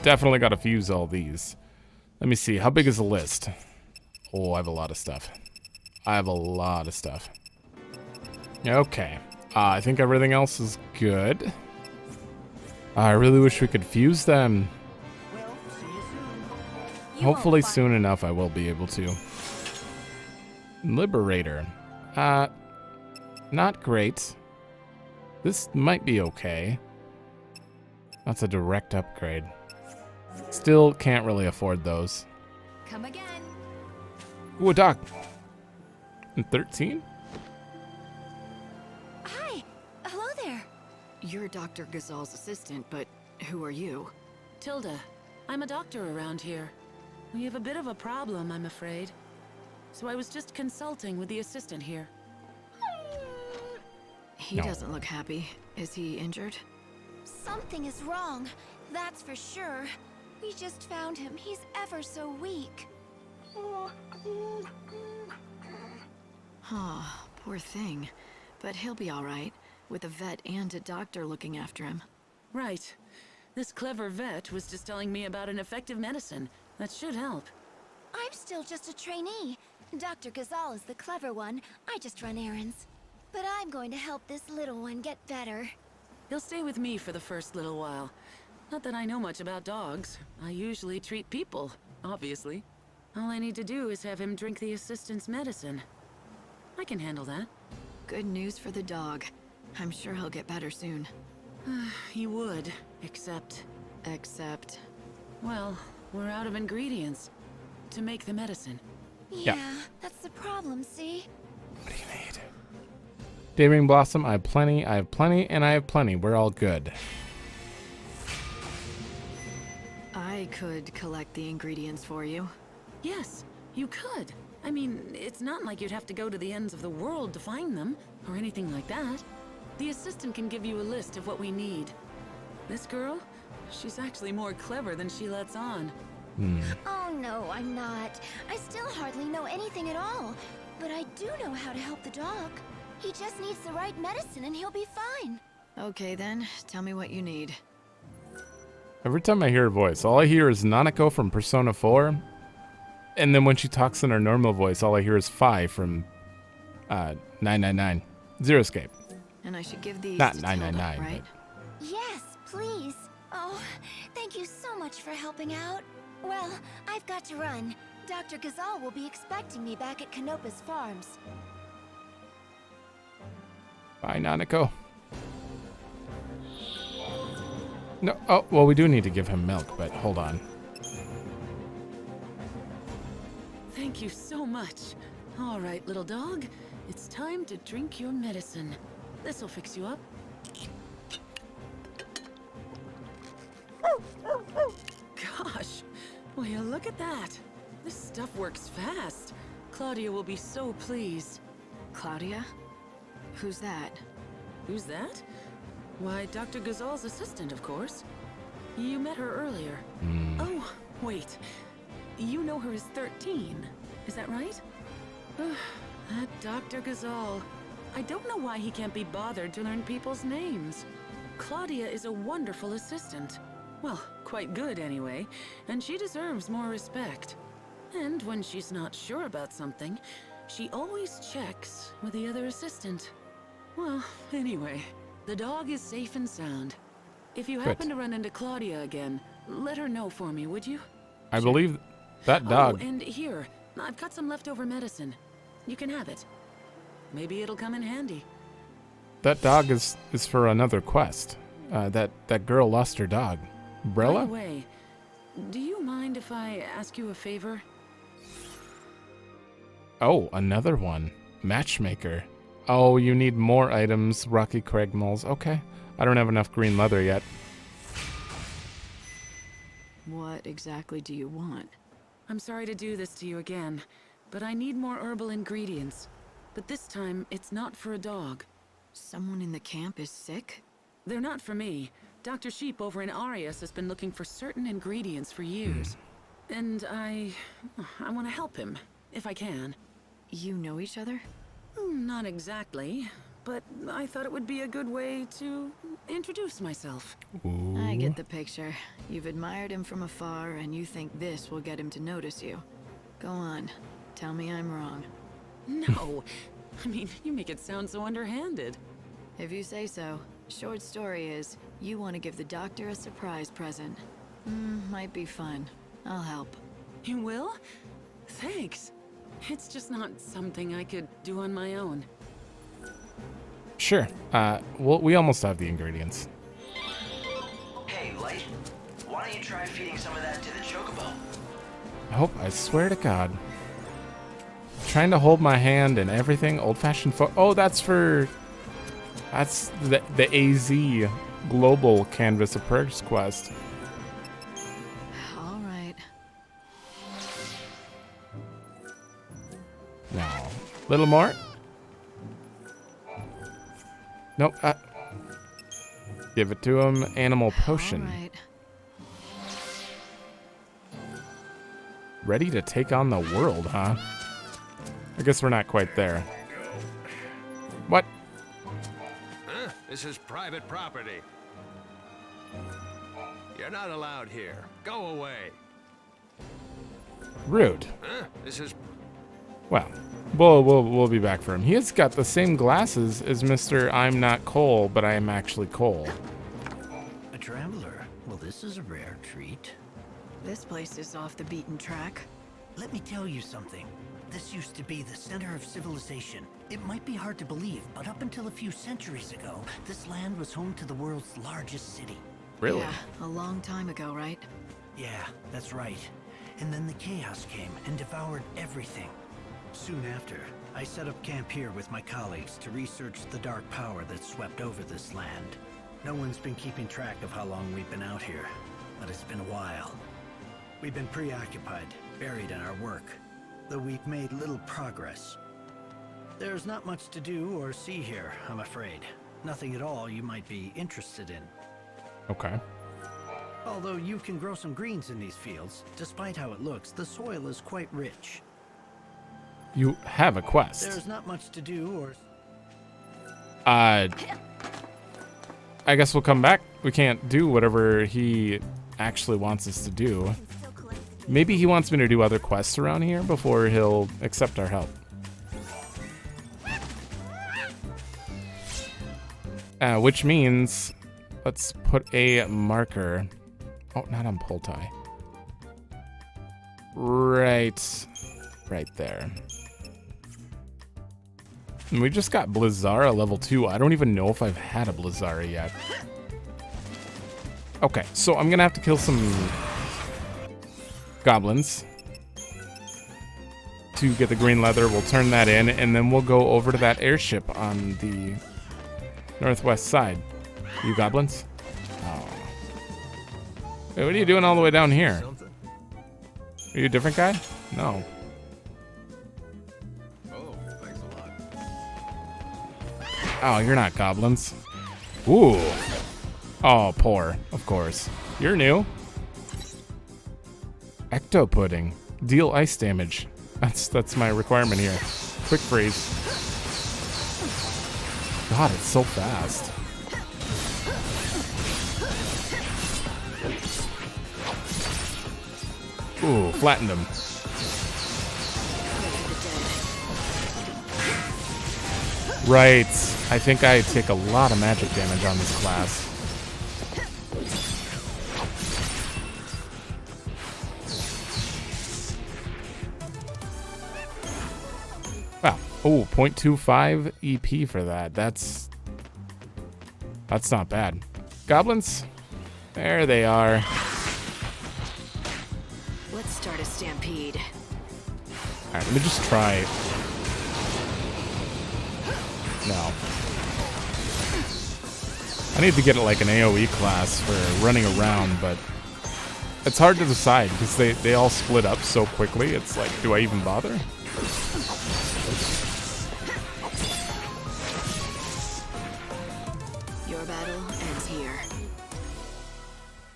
Definitely got to fuse all these. Let me see. How big is the list? Oh, I have a lot of stuff. Okay. I think everything else is good. I really wish we could fuse them. Well, see you soon. Hopefully soon enough I will be able to. Liberator. Not great. This might be okay. That's a direct upgrade. Still can't really afford those. Come again. Ooh, a doc. In 13? Hi. Hello there. You're Dr. Gazal's assistant, but who are you? Tilda, I'm a doctor around here. We have a bit of a problem, I'm afraid. So I was just consulting with the assistant here. He No. doesn't look happy. Is he injured? Something is wrong. That's for sure. We just found him. He's ever so weak. Huh, poor thing. But he'll be all right, with a vet and a doctor looking after him. Right. This clever vet was just telling me about an effective medicine that should help. I'm still just a trainee. Dr. Gazal is the clever one. I just run errands. But I'm going to help this little one get better. He'll stay with me for the first little while. Not that I know much about dogs. I usually treat people, obviously. All I need to do is have him drink the assistant's medicine. I can handle that. Good news for the dog. I'm sure he'll get better soon. He would, except... Except... Well, we're out of ingredients to make the medicine. Yeah. That's the problem, see? What do you need? Daybreak Blossom, I have plenty, and I have plenty. We're all good. I could collect the ingredients for you. Yes, you could. I mean, it's not like you'd have to go to the ends of the world to find them, or anything like that. The assistant can give you a list of what we need. This girl, She's actually more clever than she lets on. Oh no, I'm not. I still hardly know anything at all. But I do know how to help the dog. He just needs the right medicine and he'll be fine. Okay then, tell me what you need. Every time I hear her voice, all I hear is Nanako from Persona 4. And then when she talks in her normal voice, all I hear is Phi from 999. Zero Escape. And I should give these Not to 999, Tilda, right? Yes, please. Oh, thank you so much for helping out. Well, I've got to run. Dr. Gazal will be expecting me back at Canopus Farms. Bye, Nanako. No, oh, well, we do need to give him milk, but hold on. Thank you so much. All right, little dog. It's time to drink your medicine. This'll fix you up. Gosh, will you look at that? This stuff works fast. Claudia will be so pleased. Claudia? Who's that? Who's that? Why, Dr. Gazal's assistant, of course. You met her earlier. Oh, wait. You know her as 13, is that right? That Dr. Gazal. I don't know why he can't be bothered to learn people's names. Claudia is a wonderful assistant. Well, quite good anyway, and she deserves more respect. And when she's not sure about something, she always checks with the other assistant. Well, anyway, the dog is safe and sound. If you happen to run into Claudia again, let her know for me, would you? I believe that dog. Oh, and here, I've got some leftover medicine. You can have it. Maybe it'll come in handy. That dog is for another quest. That girl lost her dog. Brella? By the way, do you mind if I ask you a favor? Oh, another one. Matchmaker. Oh, you need more items. Rocky Craig moles. Okay. I don't have enough green leather yet. What exactly do you want? I'm sorry to do this to you again, but I need more herbal ingredients. But this time, it's not for a dog. Someone in the camp is sick? They're not for me. Dr. Sheep over in Arias has been looking for certain ingredients for years. And I want to help him, if I can. You know each other? Not exactly, but I thought it would be a good way to introduce myself. Ooh. I get the picture. You've admired him from afar, and you think this will get him to notice you. Go on. Tell me I'm wrong. No. I mean, you make it sound so underhanded. If you say so. Short story is, you want to give the doctor a surprise present. Might be fun. I'll help. You will? Thanks. It's just not something I could do on my own. Sure. Well, we almost have the ingredients. Hey, Light. Why don't you try feeding some of that to the chocobo? I swear to God. Trying to hold my hand and everything. Old-fashioned oh, that's for... That's the AZ Global Canvas of Perks quest. All right. Now, little more. Nope. Give it to him. Animal potion. All right. Ready to take on the world, huh? I guess we're not quite there. What? Huh? This is private property. You're not allowed here. Go away. Rude. Huh? This is... Well, we'll be back for him. He has got the same glasses as Mr. I'm not Cole, but I am actually Cole. A traveler? Well, this is a rare treat. This place is off the beaten track. Let me tell you something. This used to be the center of civilization. It might be hard to believe, but up until a few centuries ago, this land was home to the world's largest city. Really? Yeah, a long time ago, right? Yeah, that's right. And then the chaos came and devoured everything. Soon after, I set up camp here with my colleagues to research the dark power that swept over this land. No one's been keeping track of how long we've been out here, but it's been a while. We've been preoccupied, buried in our work, though we've made little progress. There's not much to do or see here, I'm afraid. Nothing at all you might be interested in. Okay. Although you can grow some greens in these fields, despite how it looks, the soil is quite rich. You have a quest. There's not much to do, or... I guess we'll come back. We can't do whatever he actually wants us to do. Maybe he wants me to do other quests around here before he'll accept our help. Which means, let's put a marker. Oh, not on Poltai. Right there. And we just got Blizzara level 2. I don't even know if I've had a Blizzara yet. Okay, so I'm gonna have to kill some goblins to get the green leather. We'll turn that in, and then we'll go over to that airship on the northwest side. You goblins? Oh. Wait, what are you doing all the way down here? Are you a different guy? No. Oh, thanks a lot. Oh, you're not goblins. Ooh. Oh, poor. Of course. You're new. Ecto pudding. Deal ice damage. That's my requirement here. Quick freeze. God, it's so fast. Ooh, flattened him. Right. I think I take a lot of magic damage on this class. Wow. Oh, 0.25 EP for that. That's not bad. Goblins? There they are. Let's start a stampede. Alright, let me just try. No. I need to get it like an AoE class for running around, but it's hard to decide because they all split up so quickly. It's like, do I even bother? Your battle ends here.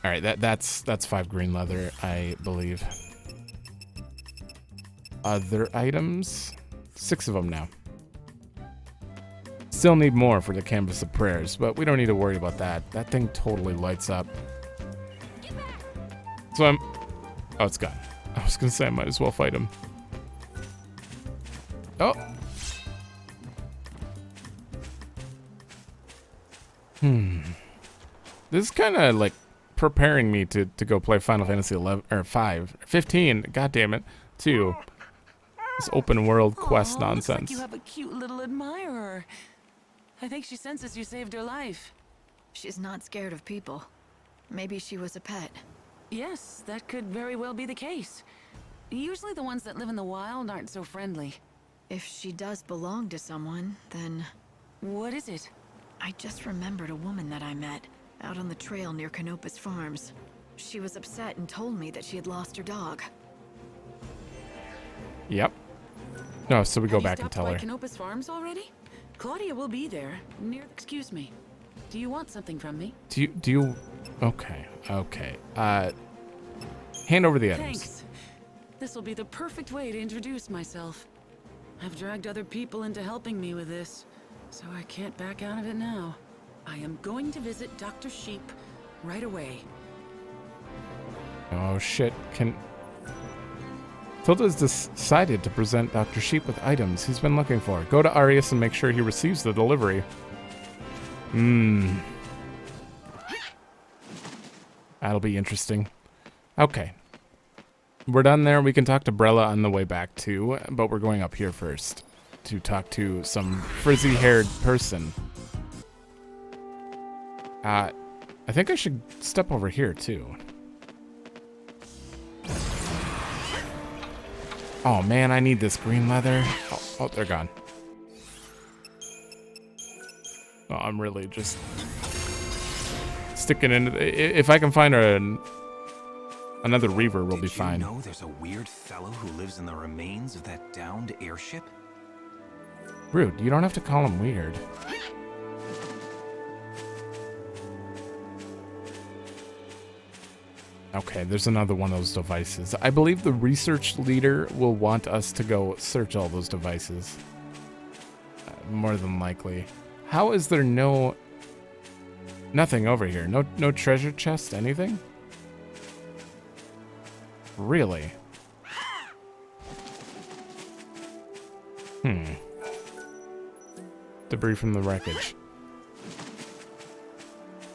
Alright, that's 5 green leather, I believe. Other items? 6 of them now. Still need more for the Canvas of Prayers, but we don't need to worry about that. That thing totally lights up. So I'm... Oh, it's gone. I was gonna say I might as well fight him. Oh! This is kind of like preparing me to go play Final Fantasy 11 or 15. God damn it, 2. This open world quest nonsense. Looks like you have a cute little admirer. I think she senses you saved her life. She's not scared of people. Maybe she was a pet. Yes, that could very well be the case. Usually the ones that live in the wild aren't so friendly. If she does belong to someone, then... What is it? I just remembered a woman that I met out on the trail near Canopus Farms. She was upset and told me that she had lost her dog. Yep. No, so we go Have you back and stopped tell by her. Canopus Farms already? Claudia will be there. Excuse me. Do you want something from me? Do you... Okay. Hand over the items. Thanks. This will be the perfect way to introduce myself. I've dragged other people into helping me with this, so I can't back out of it now. I am going to visit Dr. Sheep right away. Oh shit, Tilda's decided to present Dr. Sheep with items he's been looking for. Go to Arius and make sure he receives the delivery. That'll be interesting. Okay. We're done there. We can talk to Brella on the way back too, but we're going up here first to talk to some frizzy-haired person. I think I should step over here too. Oh man, I need this green leather. Oh, they're gone. Oh, I'm really just sticking into if I can find another Reaver, we'll be fine. Did you know there's a weird fellow who lives in the remains of that downed airship? Rude, you don't have to call him weird. Okay, there's another one of those devices. I believe the research leader will want us to go search all those devices. More than likely. How is there nothing over here? No treasure chest, anything? Really? Debris from the wreckage.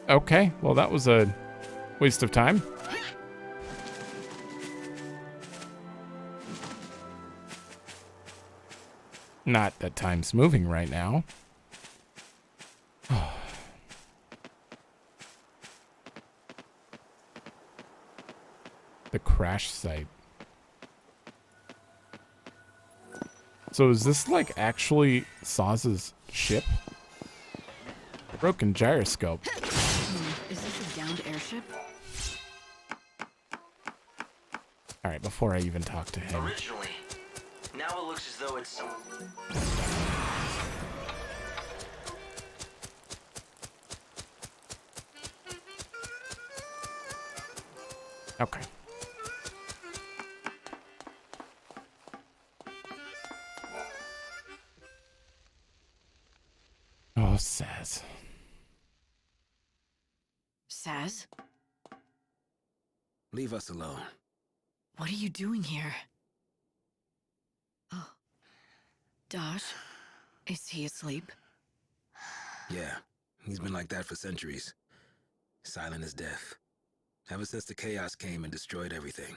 Okay, well that was a waste of time. Not that time's moving right now. The crash site. So is this like actually Saz's ship? Broken gyroscope. Is this a downed airship? Alright, before I even talk to him. Originally. Now it looks as though it's some... Okay. Oh, Saz. Saz? Leave us alone. What are you doing here? Oh. Dosh? Is he asleep? Yeah, he's been like that for centuries. Silent as death. Ever since the chaos came and destroyed everything.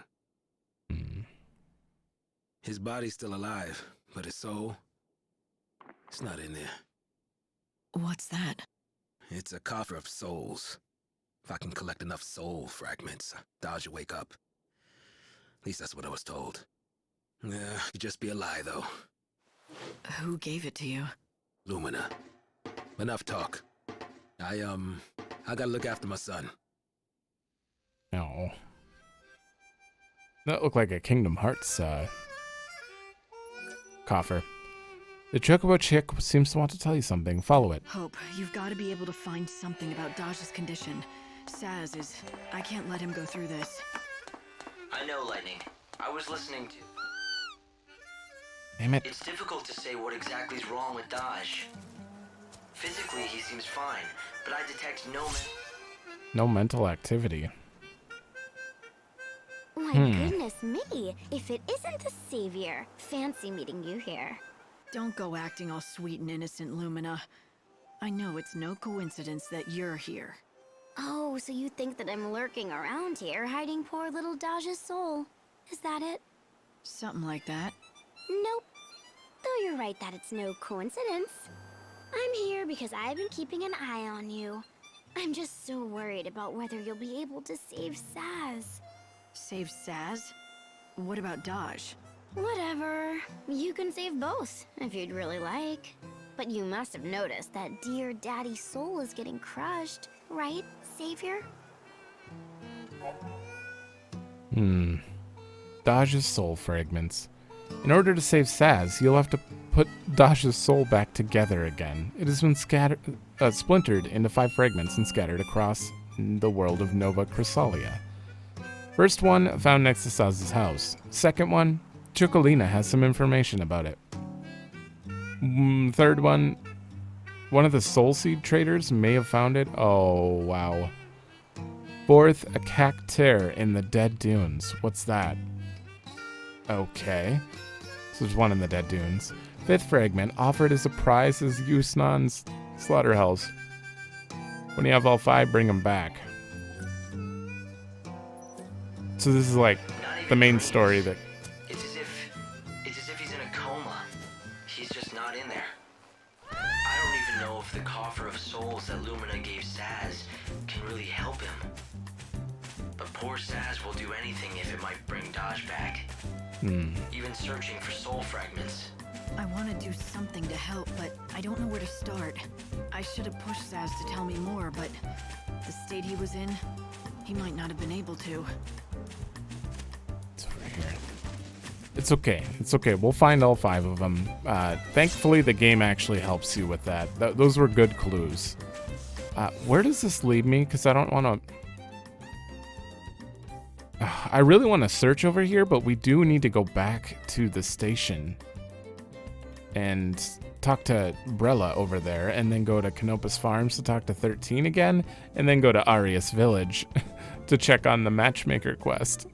His body's still alive, but his soul, it's not in there. What's that? It's a coffer of souls. If I can collect enough soul fragments, Dodge will wake up. At least that's what I was told. Could just be a lie, though. Who gave it to you? Lumina. Enough talk. I gotta look after my son. No. That looked like a Kingdom Hearts coffer. The Chocobo chick seems to want to tell you something. Follow it. Hope, you've got to be able to find something about Dodge's condition. Saz is... I can't let him go through this. I know, Lightning. I was listening to... Damn it. It's difficult to say what exactly is wrong with Dodge. Physically, he seems fine, but I detect no mental activity. My goodness me, if it isn't the Savior. Fancy meeting you here. Don't go acting all sweet and innocent, Lumina. I know it's no coincidence that you're here. Oh, so you think that I'm lurking around here, hiding poor little Dodge's soul. Is that it? Something like that. Nope. Though you're right that it's no coincidence. I'm here because I've been keeping an eye on you. I'm just so worried about whether you'll be able to save Saz. Save Saz? What about Dodge? Whatever. You can save both, if you'd really like. But you must have noticed that dear Daddy's soul is getting crushed, right, Savior? Dodge's soul fragments. In order to save Saz, you'll have to put Dodge's soul back together again. It has been splintered into 5 fragments and scattered across the world of Nova Chrysalia. First one, found next to Saz's house. Second one, Chocolina has some information about it. Third one of the soul seed traders may have found it. Oh, wow. Fourth, a cactuar in the Dead Dunes. What's that? Okay. So there's one in the Dead Dunes. Fifth fragment, offered as a prize as Yusnan's slaughterhouse. When you have all 5, bring them back. So this is like the main story that... It's as if he's in a coma. He's just not in there. I don't even know if the coffer of souls that Lumina gave Saz can really help him. But poor Saz will do anything if it might bring Dodge back. Even searching for soul fragments. I want to do something to help, but I don't know where to start. I should have pushed Saz to tell me more, but the state he was in, he might not have been able to. It's over here. It's okay. It's okay. We'll find all 5 of them. Thankfully, the game actually helps you with that. Those were good clues. Where does this lead me? Because I don't want to... I really want to search over here, but we do need to go back to the station and talk to Brella over there, and then go to Canopus Farms to talk to 13 again, and then go to Arius Village to check on the matchmaker quest.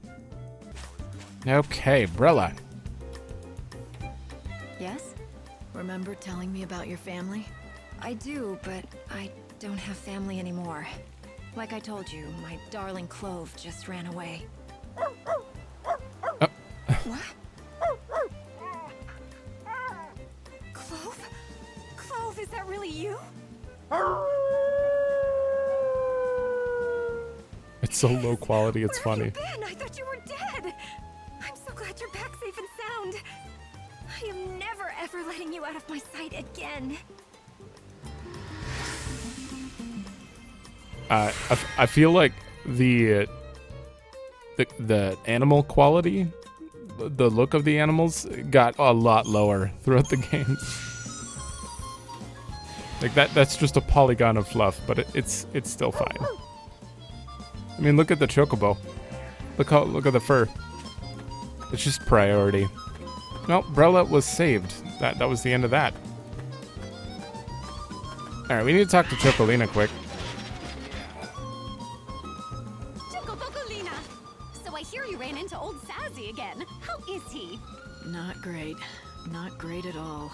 Okay, Brella. Yes? Remember telling me about your family? I do, but I don't have family anymore. Like I told you, my darling Clove just ran away. What? Clove? Clove, is that really you? It's so low quality, it's funny. Where have you been? I thought you were dead. I'm so glad you're back safe and sound. I am never ever letting you out of my sight again. I feel like the animal quality, the look of the animals got a lot lower throughout the game. Like that's just a polygon of fluff, but it's still fine. I mean, look at the chocobo. Look at the fur. It's just priority. Nope, Brella was saved. That was the end of that. All right, we need to talk to Chocolina quick. Chocobocolina! So I hear you ran into old Sazzy again. How is he? Not great. Not great at all.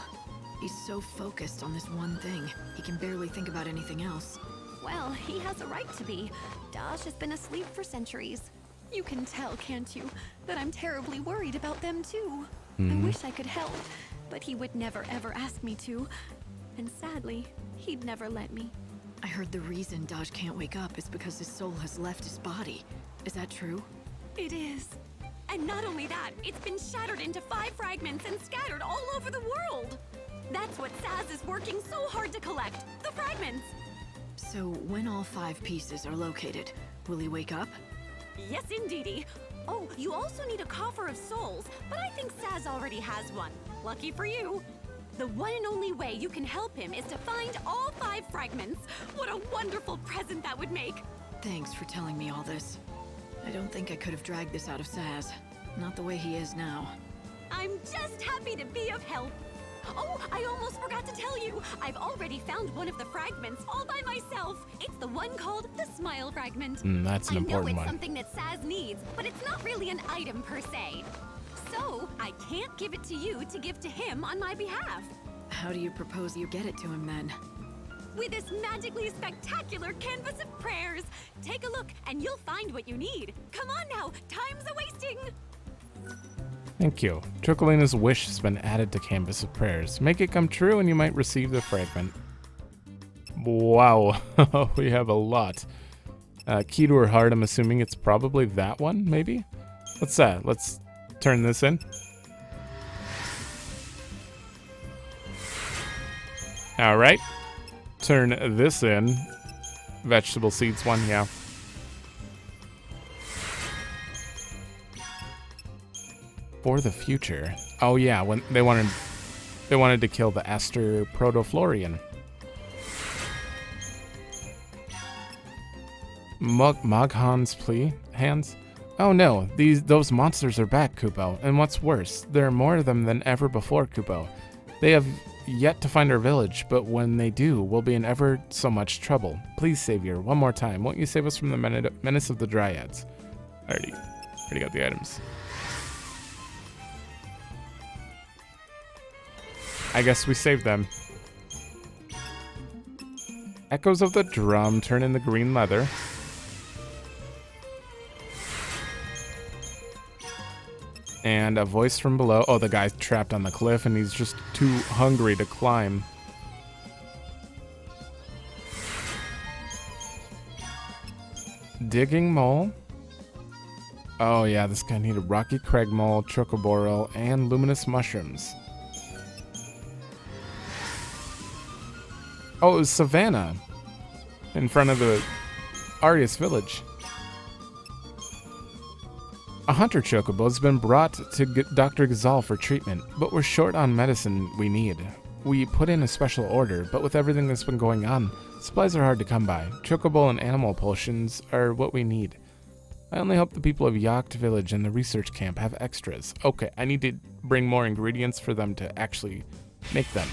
He's so focused on this one thing, he can barely think about anything else. Well, he has a right to be. Dash has been asleep for centuries. You can tell, can't you, that I'm terribly worried about them too. I wish I could help, but he would never ever ask me to. And sadly, he'd never let me. I heard the reason Dodge can't wake up is because his soul has left his body. Is that true? It is. And not only that, it's been shattered into 5 fragments and scattered all over the world. That's what Saz is working so hard to collect, the fragments. So when all 5 pieces are located, will he wake up? Yes, indeedy. Oh, you also need a coffer of souls, but I think Saz already has one. Lucky for you. The one and only way you can help him is to find all 5 fragments. What a wonderful present that would make. Thanks for telling me all this. I don't think I could have dragged this out of Saz. Not the way he is now. I'm just happy to be of help. Oh, I almost forgot to tell you. I've already found one of the fragments all by myself. It's the one called the Smile Fragment. That's an important I know it's one. something that Saz needs, but it's not really an item per se. So, I can't give it to you to give to him on my behalf. How do you propose you get it to him then? With this magically spectacular canvas of prayers. Take a look and you'll find what you need. Come on now, time's a-wasting. Thank you. Chocolina's wish has been added to Canvas of Prayers. Make it come true and you might receive the fragment. Wow, we have a lot. Key to her heart, I'm assuming it's probably that one, maybe? What's that? Let's turn this in. All right. Turn this in. Vegetable seeds one, yeah. For the future. Oh yeah, when they wanted to kill the Aster Protoflorian. Moghan's plea hands. Oh no, those monsters are back, Kupo. And what's worse, there are more of them than ever before, Kupo. They have yet to find our village, but when they do, we'll be in ever so much trouble. Please, Savior, one more time. Won't you save us from the menace of the Dryads? I already got the items. I guess we saved them. Echoes of the drum turn in the green leather. And a voice from below. Oh, the guy's trapped on the cliff and he's just too hungry to climb. Digging mole. Oh yeah, this guy needed rocky crag mole, chocoboril, and luminous mushrooms. Oh, it was Savannah in front of the Arius village. A hunter chocobo has been brought to Dr. Gazal for treatment, but we're short on medicine we need. We put in a special order, but with everything that's been going on, supplies are hard to come by. Chocobo and animal potions are what we need. I only hope the people of Yacht Village and the research camp have extras. Okay, I need to bring more ingredients for them to actually make them.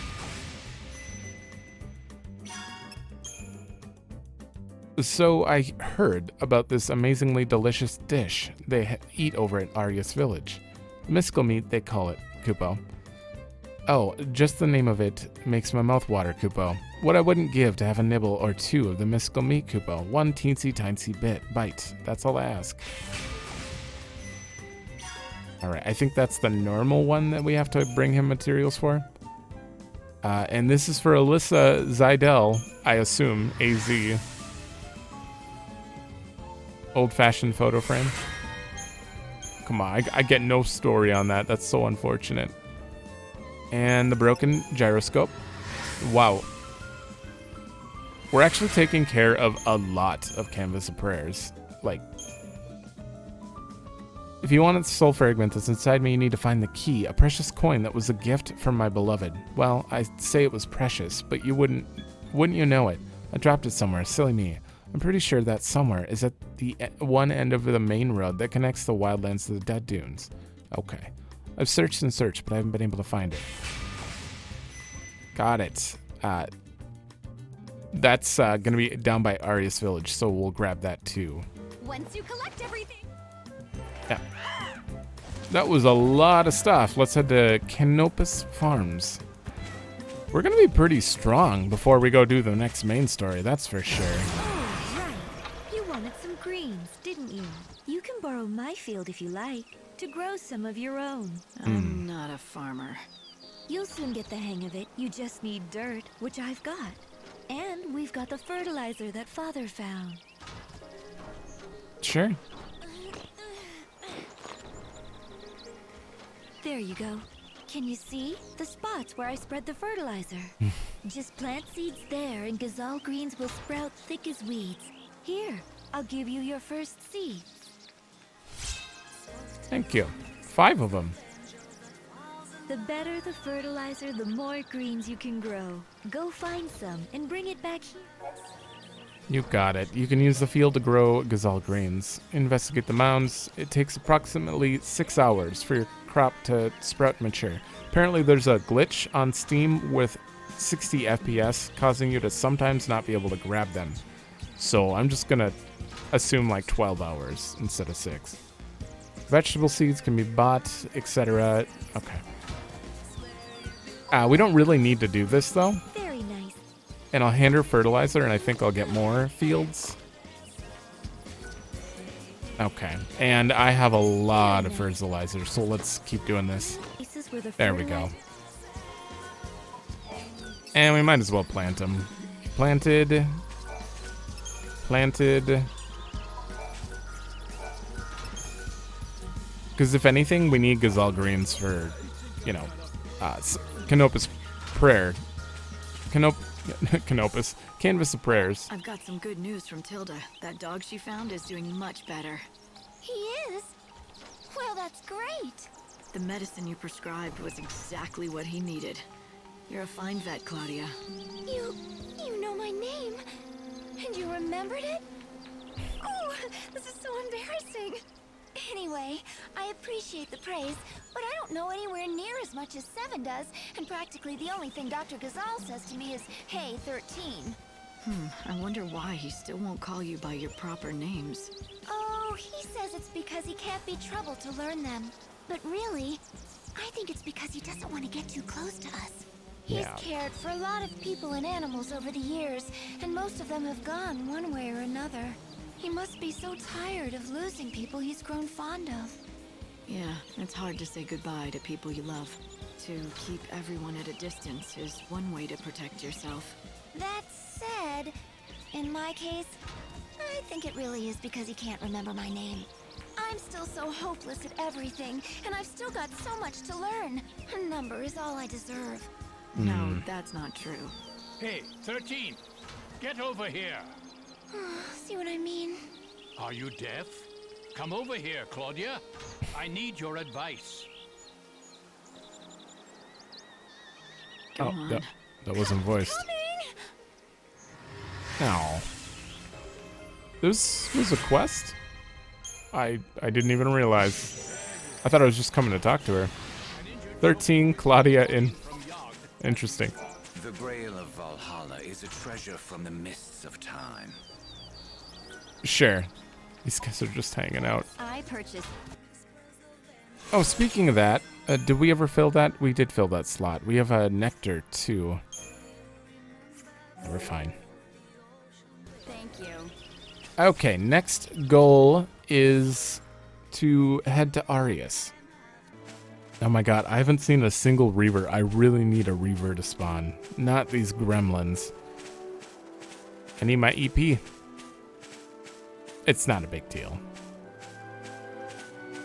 So I heard about this amazingly delicious dish they eat over at Arius Village. Mystical meat, they call it, Kupo. Oh, just the name of it makes my mouth water, Kupo. What I wouldn't give to have a nibble or two of the mystical meat, Kupo. One teensy-tiny bite. That's all I ask. Alright, I think that's the normal one that we have to bring him materials for. And this is for Alyssa Zidell, I assume, AZ. Old-fashioned photo frame. Come on, I get no story on that. That's so unfortunate. And the broken gyroscope. Wow. We're actually taking care of a lot of Canvas of Prayers. Like, if you want a soul fragment that's inside me, you need to find the key, a precious coin that was a gift from my beloved. Well, I say it was precious, but you wouldn't you know it? I dropped it somewhere, silly me. I'm pretty sure that somewhere is at the one end of the main road that connects the wildlands to the Dead Dunes. Okay. I've searched and searched, but I haven't been able to find it. Got it. That's going to be down by Arius Village, so we'll grab that too. Once you collect everything. Yeah. That was a lot of stuff. Let's head to Canopus Farms. We're going to be pretty strong before we go do the next main story, that's for sure. Oh, right. You wanted some greens, didn't you? You can borrow my field if you like, to grow some of your own. I'm not a farmer. You'll soon get the hang of it. You just need dirt, which I've got. And we've got the fertilizer that Father found. Sure. There you go. Can you see the spots where I spread the fertilizer? Just plant seeds there and gazelle greens will sprout thick as weeds. Here, I'll give you your first seeds. Thank you. 5 of them. The better the fertilizer, the more greens you can grow. Go find some and bring it back here. You got it. You can use the field to grow gazelle greens. Investigate the mounds. It takes approximately 6 hours for your crop to sprout and mature. Apparently there's a glitch on Steam with 60 FPS causing you to sometimes not be able to grab them. So I'm just gonna assume like 12 hours instead of 6. Vegetable seeds can be bought, etc. Okay. We don't really need to do this though. Very nice. And I'll hand her fertilizer and I think I'll get more fields. Okay. And I have a lot of fertilizer, so let's keep doing this. There we go. And we might as well plant them. Planted. Because if anything, we need gazelle greens for, you know, Canopus Prayer. Canopus. Canvas of Prayers. I've got some good news from Tilda. That dog she found is doing much better. He is? Well, that's great. The medicine you prescribed was exactly what he needed. You're a fine vet, Claudia. You know my name? And you remembered it? Oh, this is so embarrassing. Anyway, I appreciate the praise, but I don't know anywhere near as much as 7 does, and practically the only thing Dr. Gazal says to me is, hey, 13. I wonder why he still won't call you by your proper names. Oh, he says it's because he can't be troubled to learn them. But really, I think it's because he doesn't want to get too close to us. He's cared for a lot of people and animals over the years, and most of them have gone one way or another. He must be so tired of losing people he's grown fond of. Yeah, it's hard to say goodbye to people you love. To keep everyone at a distance is one way to protect yourself. That said, in my case, I think it really is because he can't remember my name. I'm still so hopeless at everything, and I've still got so much to learn. A number is all I deserve. No, that's not true. Hey, 13, get over here. See what I mean? Are you deaf? Come over here, Claudia. I need your advice. Go on. That wasn't voiced. No. This was a quest? I didn't even realize. I thought I was just coming to talk to her. 13, Claudia in. Interesting. The Grail of Valhalla is a treasure from the mists of time. Sure. These guys are just hanging out. I purchased. Oh, speaking of that, did we ever fill that? We did fill that slot. We have a nectar too. We're fine. Thank you. Okay, next goal is to head to Arius. Oh my god, I haven't seen a single Reaver. I really need a Reaver to spawn. Not these gremlins. I need my EP. It's not a big deal.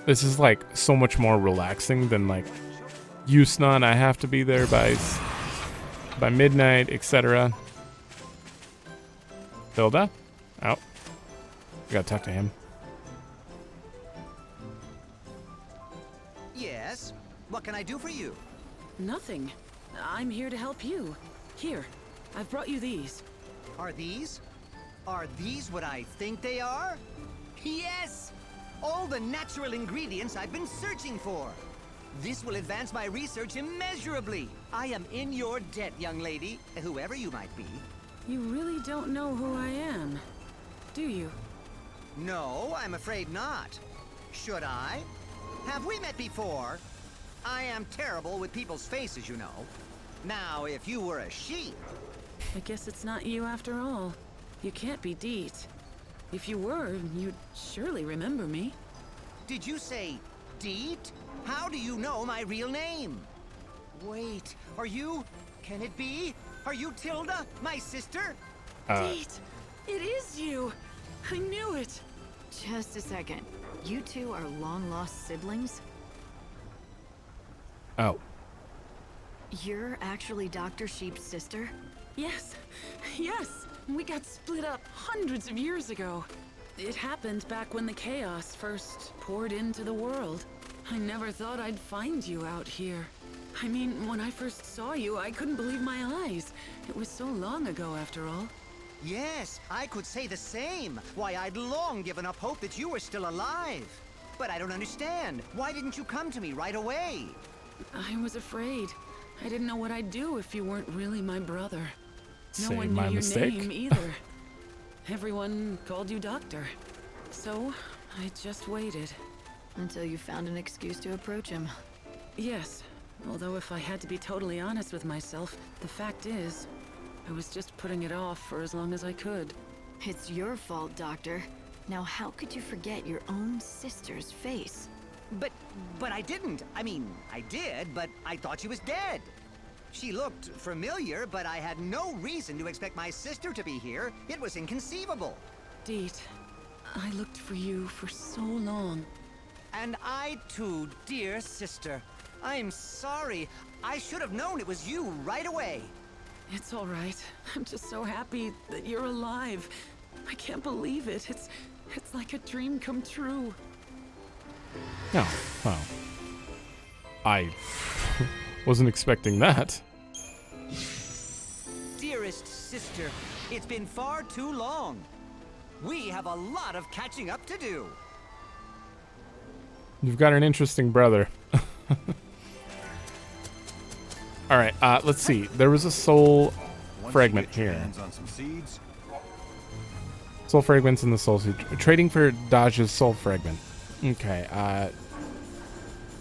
This is like so much more relaxing than like Yusnon. I have to be there by midnight, etc. Hilda? Oh. We gotta talk to him. Yes? What can I do for you? Nothing. I'm here to help you. Here, I've brought you these. Are these what I think they are? Yes! All the natural ingredients I've been searching for. This will advance my research immeasurably. I am in your debt, young lady, whoever you might be. You really don't know who I am, do you? No, I'm afraid not. Should I? Have we met before? I am terrible with people's faces, you know. Now, if you were a sheep... I guess it's not you after all. You can't be Deet. If you were, you'd surely remember me. Did you say Deet? How do you know my real name? Wait, are you... Can it be? Are you Tilda, my sister? Deet! It is you! I knew it! Just a second. You two are long-lost siblings? Oh. You're actually Dr. Sheep's sister? Yes. Yes! We got split up hundreds of years ago. It happened back when the chaos first poured into the world. I never thought I'd find you out here. I mean, when I first saw you, I couldn't believe my eyes. It was so long ago, after all. Yes, I could say the same. Why, I'd long given up hope that you were still alive. But I don't understand. Why didn't you come to me right away? I was afraid. I didn't know what I'd do if you weren't really my brother. No Say one my knew your mistake. name either. Everyone called you Doctor. So, I just waited. Until you found an excuse to approach him. Yes. Although if I had to be totally honest with myself, the fact is, I was just putting it off for as long as I could. It's your fault, Doctor. Now how could you forget your own sister's face? But I didn't. I mean, I did, but I thought she was dead. She looked familiar, but I had no reason to expect my sister to be here. It was inconceivable. Deet, I looked for you for so long. And I too, dear sister. I'm sorry. I should have known it was you right away. It's all right. I'm just so happy that you're alive. I can't believe it. It's like a dream come true. Oh, well. I wasn't expecting that. Dearest sister, it's been far too long. We have a lot of catching up to do. You've got an interesting brother. Alright, let's see. There was a soul fragment here. Soul fragments in the soul seed. Trading for Dodge's soul fragment. Okay,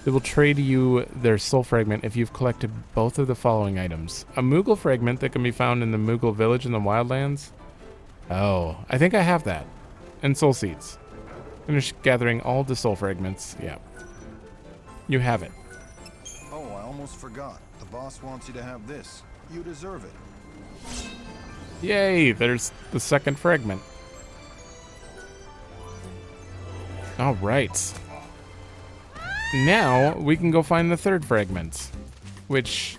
they will trade you their soul fragment if you've collected both of the following items. A Moogle fragment that can be found in the Moogle village in the Wildlands. Oh, I think I have that. And soul seeds. Finish gathering all the soul fragments. Yeah. You have it. Oh, I almost forgot. The boss wants you to have this. You deserve it. Yay, there's the second fragment. All right. Now we can go find the third fragment, which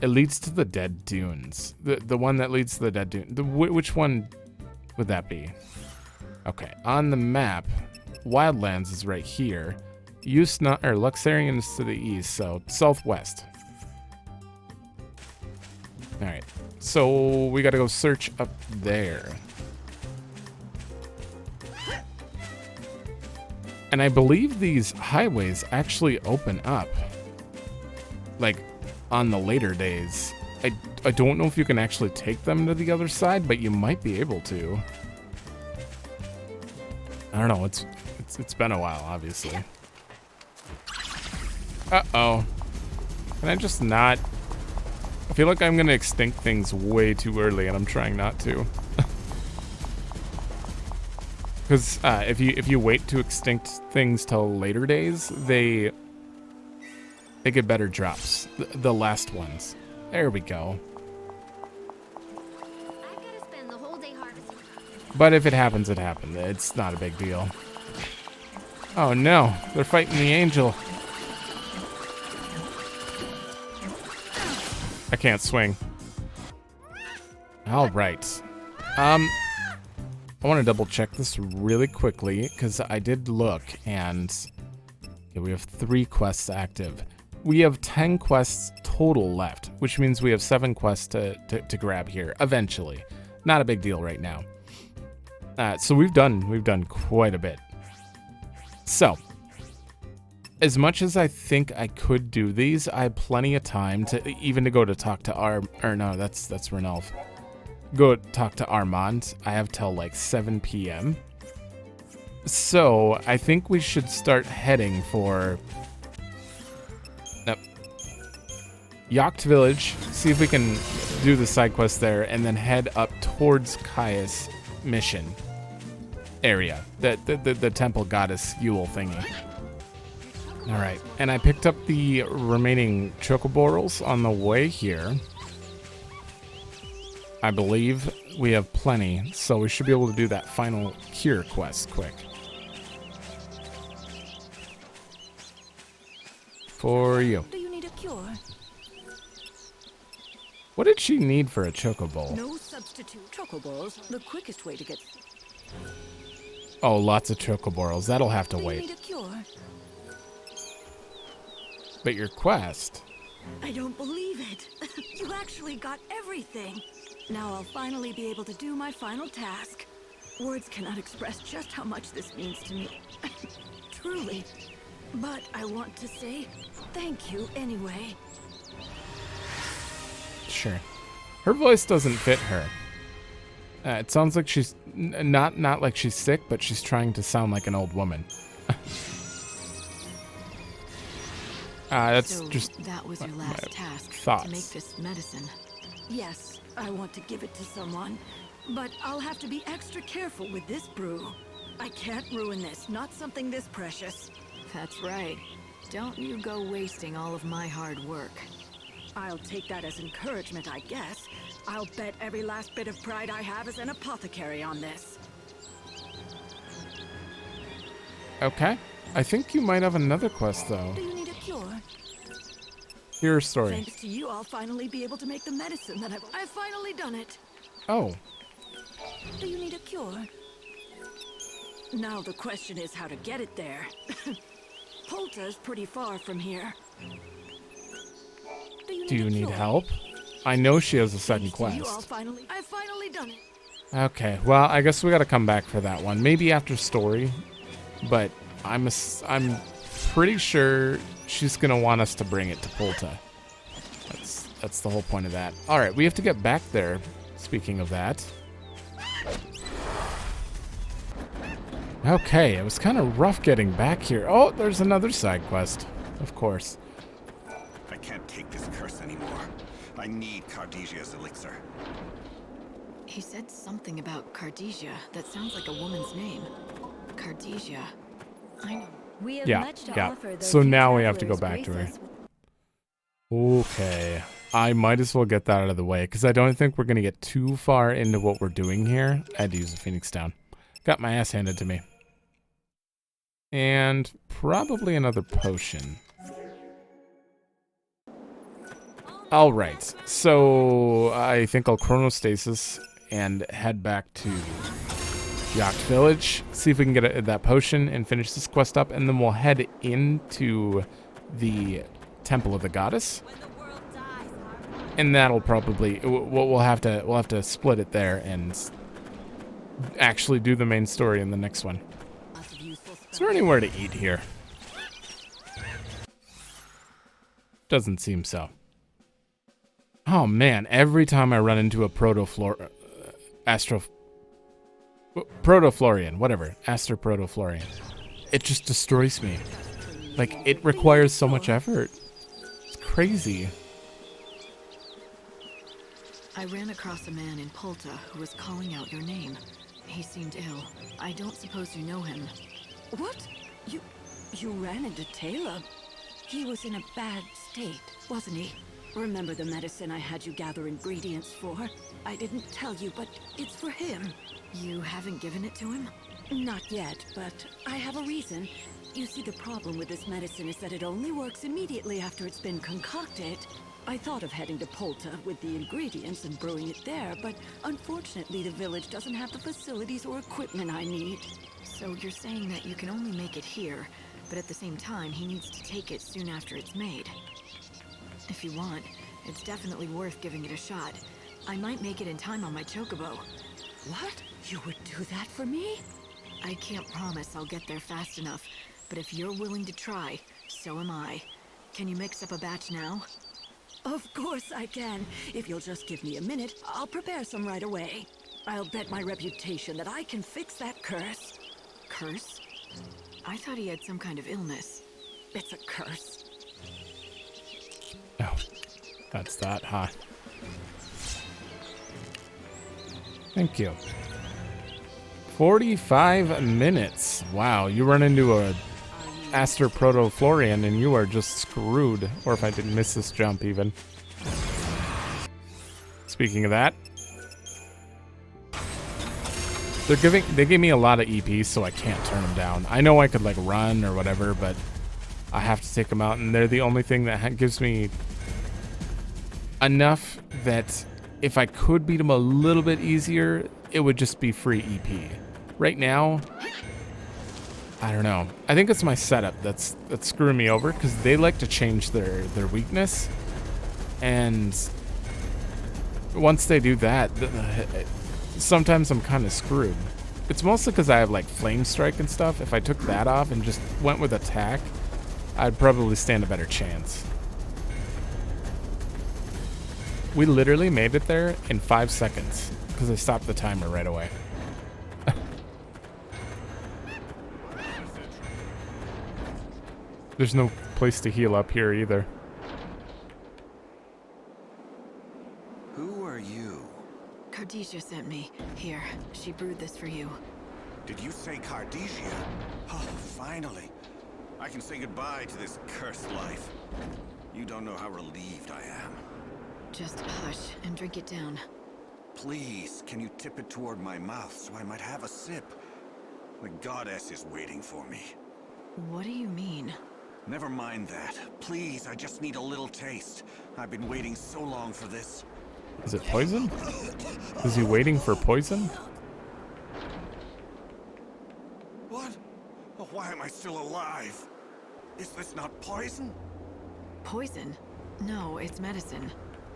it leads to the Dead Dunes. The one that leads to the Dead Dunes. Which one would that be? Okay, on the map, Wildlands is right here. Luxarian is to the east, so southwest. All right, so we got to go search up there. And I believe these highways actually open up, like, on the later days. I don't know if you can actually take them to the other side, but you might be able to. I don't know. It's been a while, obviously. Uh-oh. Can I just not? I feel like I'm gonna extinct things way too early, and I'm trying not to. Because if you wait to extinct things till later days, they get better drops. The last ones. There we go. But if it happens, it happened. It's not a big deal. Oh no, they're fighting the angel. I can't swing. All right. I want to double check this really quickly because I did look and okay, we have 3 quests active. We have 10 quests total left, which means we have 7 quests to grab here eventually. Not a big deal right now. So we've done quite a bit. So as much as I think I could do these, I have plenty of time to go to talk to that's Renelf. Go talk to Armand. I have till like 7 p.m. So I think we should start heading for Yacht Village, see if we can do the side quest there, and then head up towards Kaya's mission area, the temple goddess Yule thingy. All right, and I picked up the remaining chocoborals on the way here. I believe we have plenty, so we should be able to do that final cure quest quick. For you. Do you need a cure? What did she need for a chocobo? No substitute. Chocoballs, the quickest way to get. Oh, lots of chocoborals. That'll have to wait. Need a cure? But your quest. I don't believe it. You actually got everything. Now I'll finally be able to do my final task. Words cannot express just how much this means to me. Truly. But I want to say thank you anyway. Sure. Her voice doesn't fit her. It sounds like she's not like she's sick, but she's trying to sound like an old woman. That's so just that was your last task, thoughts. to make this medicine. Yes, I want to give it to someone, but I'll have to be extra careful with this brew. I can't ruin this, not something this precious. That's right. Don't you go wasting all of my hard work. I'll take that as encouragement, I guess. I'll bet every last bit of pride I have as an apothecary on this. Okay. I think you might have another quest, though. Do you need a cure? Hear her story. Thanks to you, I'll finally be able to make the medicine that I've finally done it. Oh. Do you need a cure? Now the question is how to get it there. Polta's pretty far from here. Do you need help? I know she has a second I've quest. finally done it. Okay, well, I guess we gotta come back for that one. Maybe after story, but I'm pretty sure she's gonna want us to bring it to Polta. That's the whole point of that. All right, we have to get back there. Speaking of that. Okay, it was kind of rough getting back here. Oh, there's another side quest, of course. I can't take this curse anymore. I need Cardesia's elixir. He said something about Cardesia. That sounds like a woman's name. Cardesia. I know. We have Yeah, much to yeah. offer those So who now we have to go travelers back to her. grace us Okay. I might as well get that out of the way because I don't think we're going to get too far into what we're doing here. I had to use the Phoenix down. Got my ass handed to me. And probably another potion. All right. So I think I'll chronostasis and head back to Yacht Village. See if we can get that potion and finish this quest up. And then we'll head into the Temple of the Goddess. And that'll probably we'll have to split it there and actually do the main story in the next one. Lots of useful Is there anywhere to eat here? Doesn't seem so. Oh man, every time I run into a protoflorian, whatever, Astro-protoflorian, it just destroys me. Like, it requires so much effort. It's crazy. I ran across a man in Polta who was calling out your name. He seemed ill. I don't suppose you know him. What? You ran into Taylor? He was in a bad state, wasn't he? Remember the medicine I had you gather ingredients for? I didn't tell you, but it's for him. You haven't given it to him? Not yet, but I have a reason. You see, the problem with this medicine is that it only works immediately after it's been concocted. I thought of heading to Polta with the ingredients and brewing it there, but unfortunately the village doesn't have the facilities or equipment I need. So you're saying that you can only make it here, but at the same time he needs to take it soon after it's made. If you want, it's definitely worth giving it a shot. I might make it in time on my chocobo. What? You would do that for me? I can't promise I'll get there fast enough, but if you're willing to try, so am I. Can you mix up a batch now? Of course I can. If you'll just give me a minute, I'll prepare some right away. I'll bet my reputation that I can fix that curse. Curse? I thought he had some kind of illness. It's a curse. Oh, that's that, huh? Thank you. 45 minutes. Wow, you run into a Astro-protoflorian and you are just screwed. Or if I didn't miss this jump even. Speaking of that, they gave me a lot of EPs, so I can't turn them down. I know I could like run or whatever, but I have to take them out, and they're the only thing that gives me enough that if I could beat them a little bit easier, it would just be free EP. Right now, I don't know. I think it's my setup that's screwing me over, because they like to change their weakness, and once they do that, sometimes I'm kind of screwed. It's mostly because I have like flame strike and stuff. If I took that off and just went with attack, I'd probably stand a better chance. We literally made it there in 5 seconds because I stopped the timer right away. There's no place to heal up here either. Who are you? Cardesia sent me. Here, she brewed this for you. Did you say Cardesia? Oh, finally. I can say goodbye to this cursed life. You don't know how relieved I am. Just hush and drink it down. Please, can you tip it toward my mouth so I might have a sip? The goddess is waiting for me. What do you mean? Never mind that. Please, I just need a little taste. I've been waiting so long for this. Is it poison? Is he waiting for poison? What? Oh, why am I still alive? Is this not poison? Poison? No, it's medicine.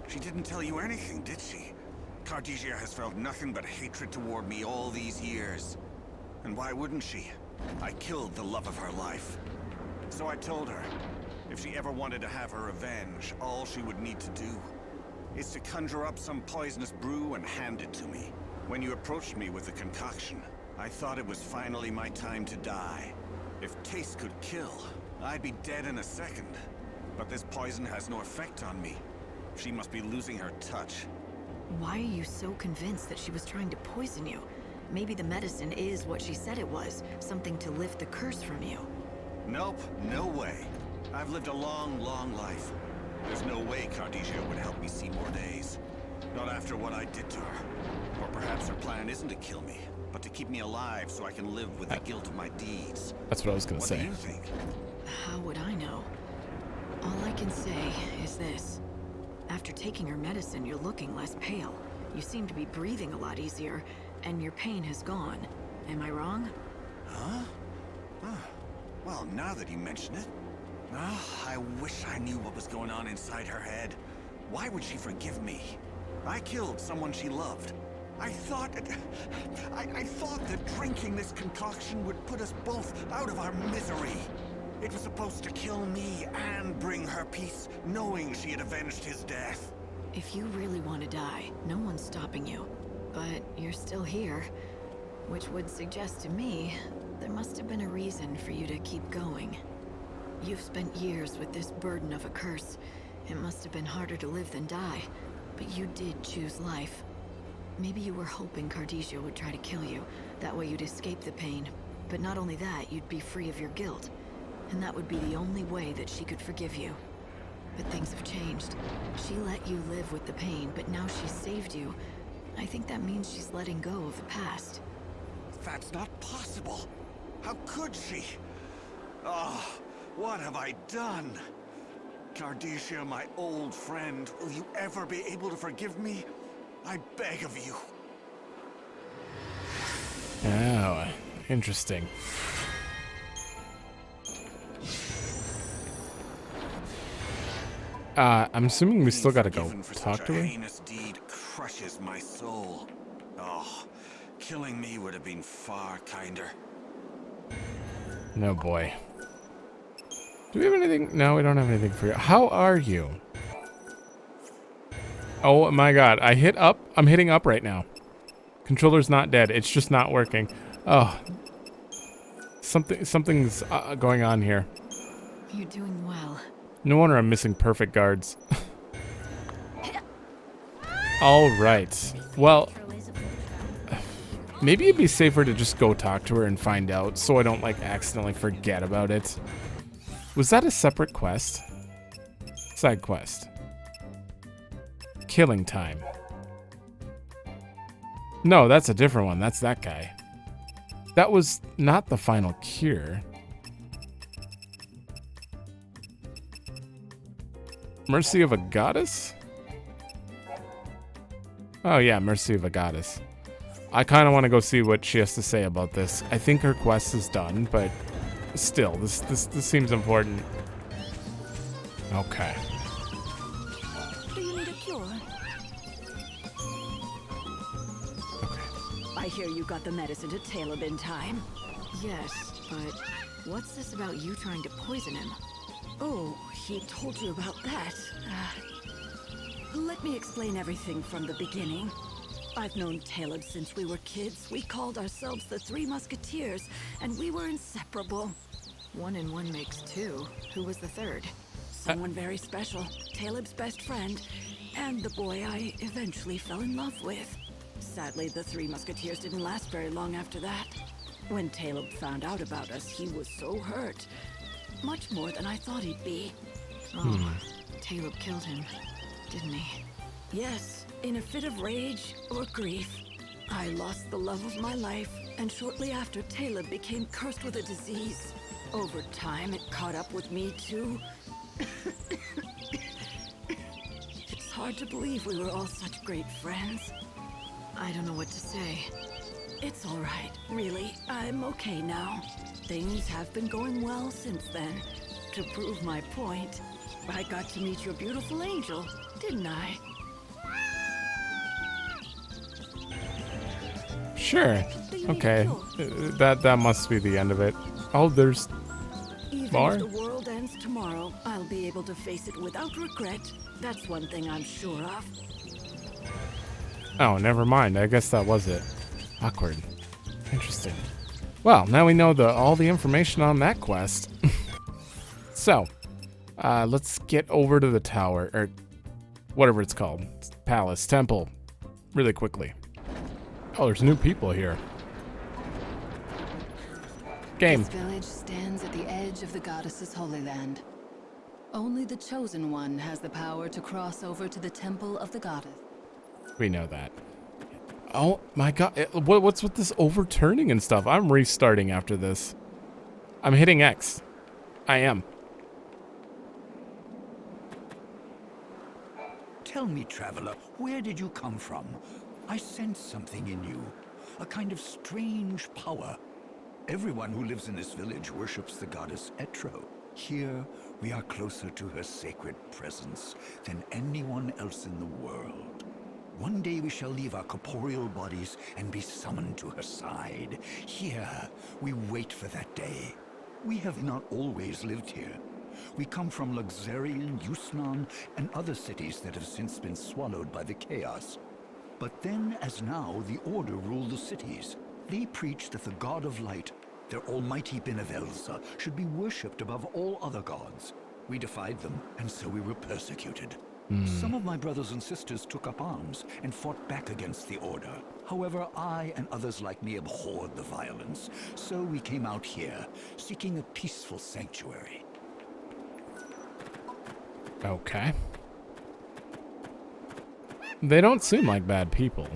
She didn't tell you anything, did she? Cardesia has felt nothing but hatred toward me all these years. And why wouldn't she? I killed the love of her life. So I told her, if she ever wanted to have her revenge, all she would need to do is to conjure up some poisonous brew and hand it to me. When you approached me with the concoction, I thought it was finally my time to die. If taste could kill, I'd be dead in a second. But this poison has no effect on me. She must be losing her touch. Why are you so convinced that she was trying to poison you? Maybe the medicine is what she said it was, something to lift the curse from you. Nope, no way. I've lived a long, long life. There's no way Cardesia would help me see more days. Not after what I did to her. Or perhaps her plan isn't to kill me, but to keep me alive so I can live with the guilt of my deeds. That's what I was gonna say. What do you think? How would I know? All I can say is this. After taking her medicine, you're looking less pale. You seem to be breathing a lot easier, and your pain has gone. Am I wrong? Huh? Well, now that you mention it, I wish I knew what was going on inside her head. Why would she forgive me? I killed someone she loved. I thought that drinking this concoction would put us both out of our misery. It was supposed to kill me and bring her peace, knowing she had avenged his death. If you really want to die, no one's stopping you. But you're still here, which would suggest to me there must have been a reason for you to keep going. You've spent years with this burden of a curse. It must have been harder to live than die, but you did choose life. Maybe you were hoping Cardesia would try to kill you. That way you'd escape the pain. But not only that, you'd be free of your guilt. And that would be the only way that she could forgive you. But things have changed. She let you live with the pain, but now she's saved you. I think that means she's letting go of the past. That's not possible. How could she? Oh, what have I done? Cardesia, my old friend, will you ever be able to forgive me? I beg of you. Oh, interesting. I'm assuming we still gotta go talk to her. Heinous deed crushes my soul. Oh, killing me would have been far kinder. No boy. Do we have anything? No, we don't have anything for you. How are you? Oh my god, I hit up. I'm hitting up right now. Controller's not dead. It's just not working. Oh. Something's going on here. You're doing well. No wonder I'm missing perfect guards. All right. Well, maybe it'd be safer to just go talk to her and find out so I don't like accidentally forget about it. Was that a separate quest? Side quest. Killing time. No, that's a different one. That's that guy. That was not the final cure. Mercy of a Goddess? Oh yeah, Mercy of a Goddess. I kind of want to go see what she has to say about this. I think her quest is done, but still, this seems important. Okay. Do you need a cure? I hear you got the medicine to Caleb in time. Yes, but what's this about you trying to poison him? Oh, he told you about that. Let me explain everything from the beginning. I've known Caleb since we were kids. We called ourselves the Three Musketeers, and we were inseparable. 1 and 1 makes 2. Who was the third? Someone very special. Caleb's best friend, and the boy I eventually fell in love with. Sadly, the Three Musketeers didn't last very long after that. When Caleb found out about us, he was so hurt. Much more than I thought he'd be. Oh, Caleb killed him, didn't he? Yes, in a fit of rage or grief. I lost the love of my life, and shortly after, Caleb became cursed with a disease. Over time, it caught up with me too. It's hard to believe we were all such great friends. I don't know what to say. It's all right, really. I'm okay now. Things have been going well since then. To prove my point, I got to meet your beautiful angel, didn't I? Sure. Okay. That must be the end of it. Oh, there's more? Even if the world ends tomorrow, I'll be able to face it without regret. That's one thing I'm sure of. Oh, never mind. I guess that was it. Awkward. Interesting. Well, now we know all the information on that quest. So, let's get over to the tower, or whatever it's called. Palace, temple, really quickly. Oh, there's new people here. Game. This village stands at the edge of the goddess's holy land. Only the chosen one has the power to cross over to the temple of the goddess. We know that. Oh my god, what's with this overturning and stuff? I'm restarting after this. I'm hitting X. I am. Tell me, traveler, where did you come from? I sense something in you. A kind of strange power. Everyone who lives in this village worships the goddess Etro. Here, we are closer to her sacred presence than anyone else in the world. One day we shall leave our corporeal bodies and be summoned to her side. Here, we wait for that day. We have not always lived here. We come from Luxarian, Yusnan, and other cities that have since been swallowed by the chaos. But then, as now, the Order rule the cities. They preach that the God of Light, their almighty Benevelza, should be worshipped above all other gods. We defied them, and so we were persecuted. Some of my brothers and sisters took up arms and fought back against the Order. However, I and others like me abhorred the violence, so we came out here, seeking a peaceful sanctuary. Okay. They don't seem like bad people.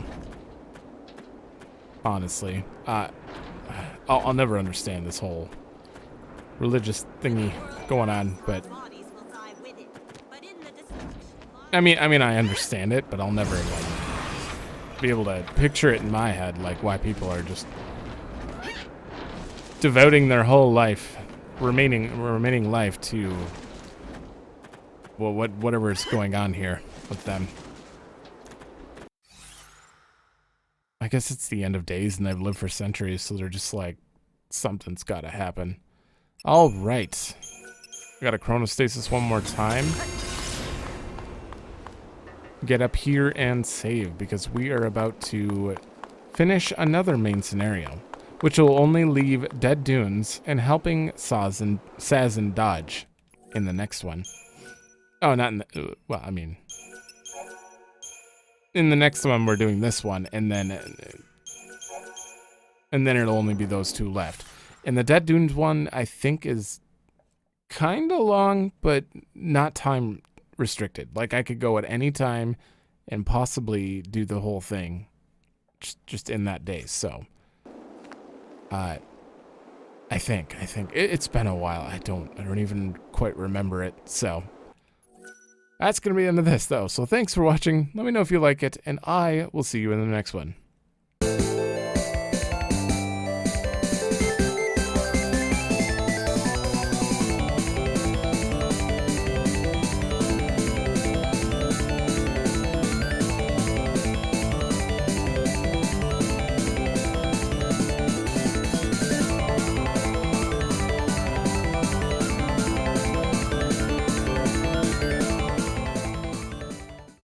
Honestly. I'll never understand this whole religious thingy going on, but I mean I understand it, but I'll never like be able to picture it in my head, like why people are just devoting their whole life, remaining life to well, whatever is going on here with them. I guess it's the end of days and they've lived for centuries, so they're just like, something's gotta happen. All right. I gotta chronostasis one more time. Get up here and save, because we are about to finish another main scenario, which will only leave dead dunes and helping Saz and Dodge in the next one. Oh, not in the, well, I mean, in the next one we're doing this one, and then it'll only be those two left. And the Dead Dunes one, I think, is kind of long, but not time restricted. Like, I could go at any time and possibly do the whole thing just in that day. So, I think it's been a while. I don't even quite remember it. So, that's going to be the end of this, though. So, thanks for watching. Let me know if you like it, and I will see you in the next one.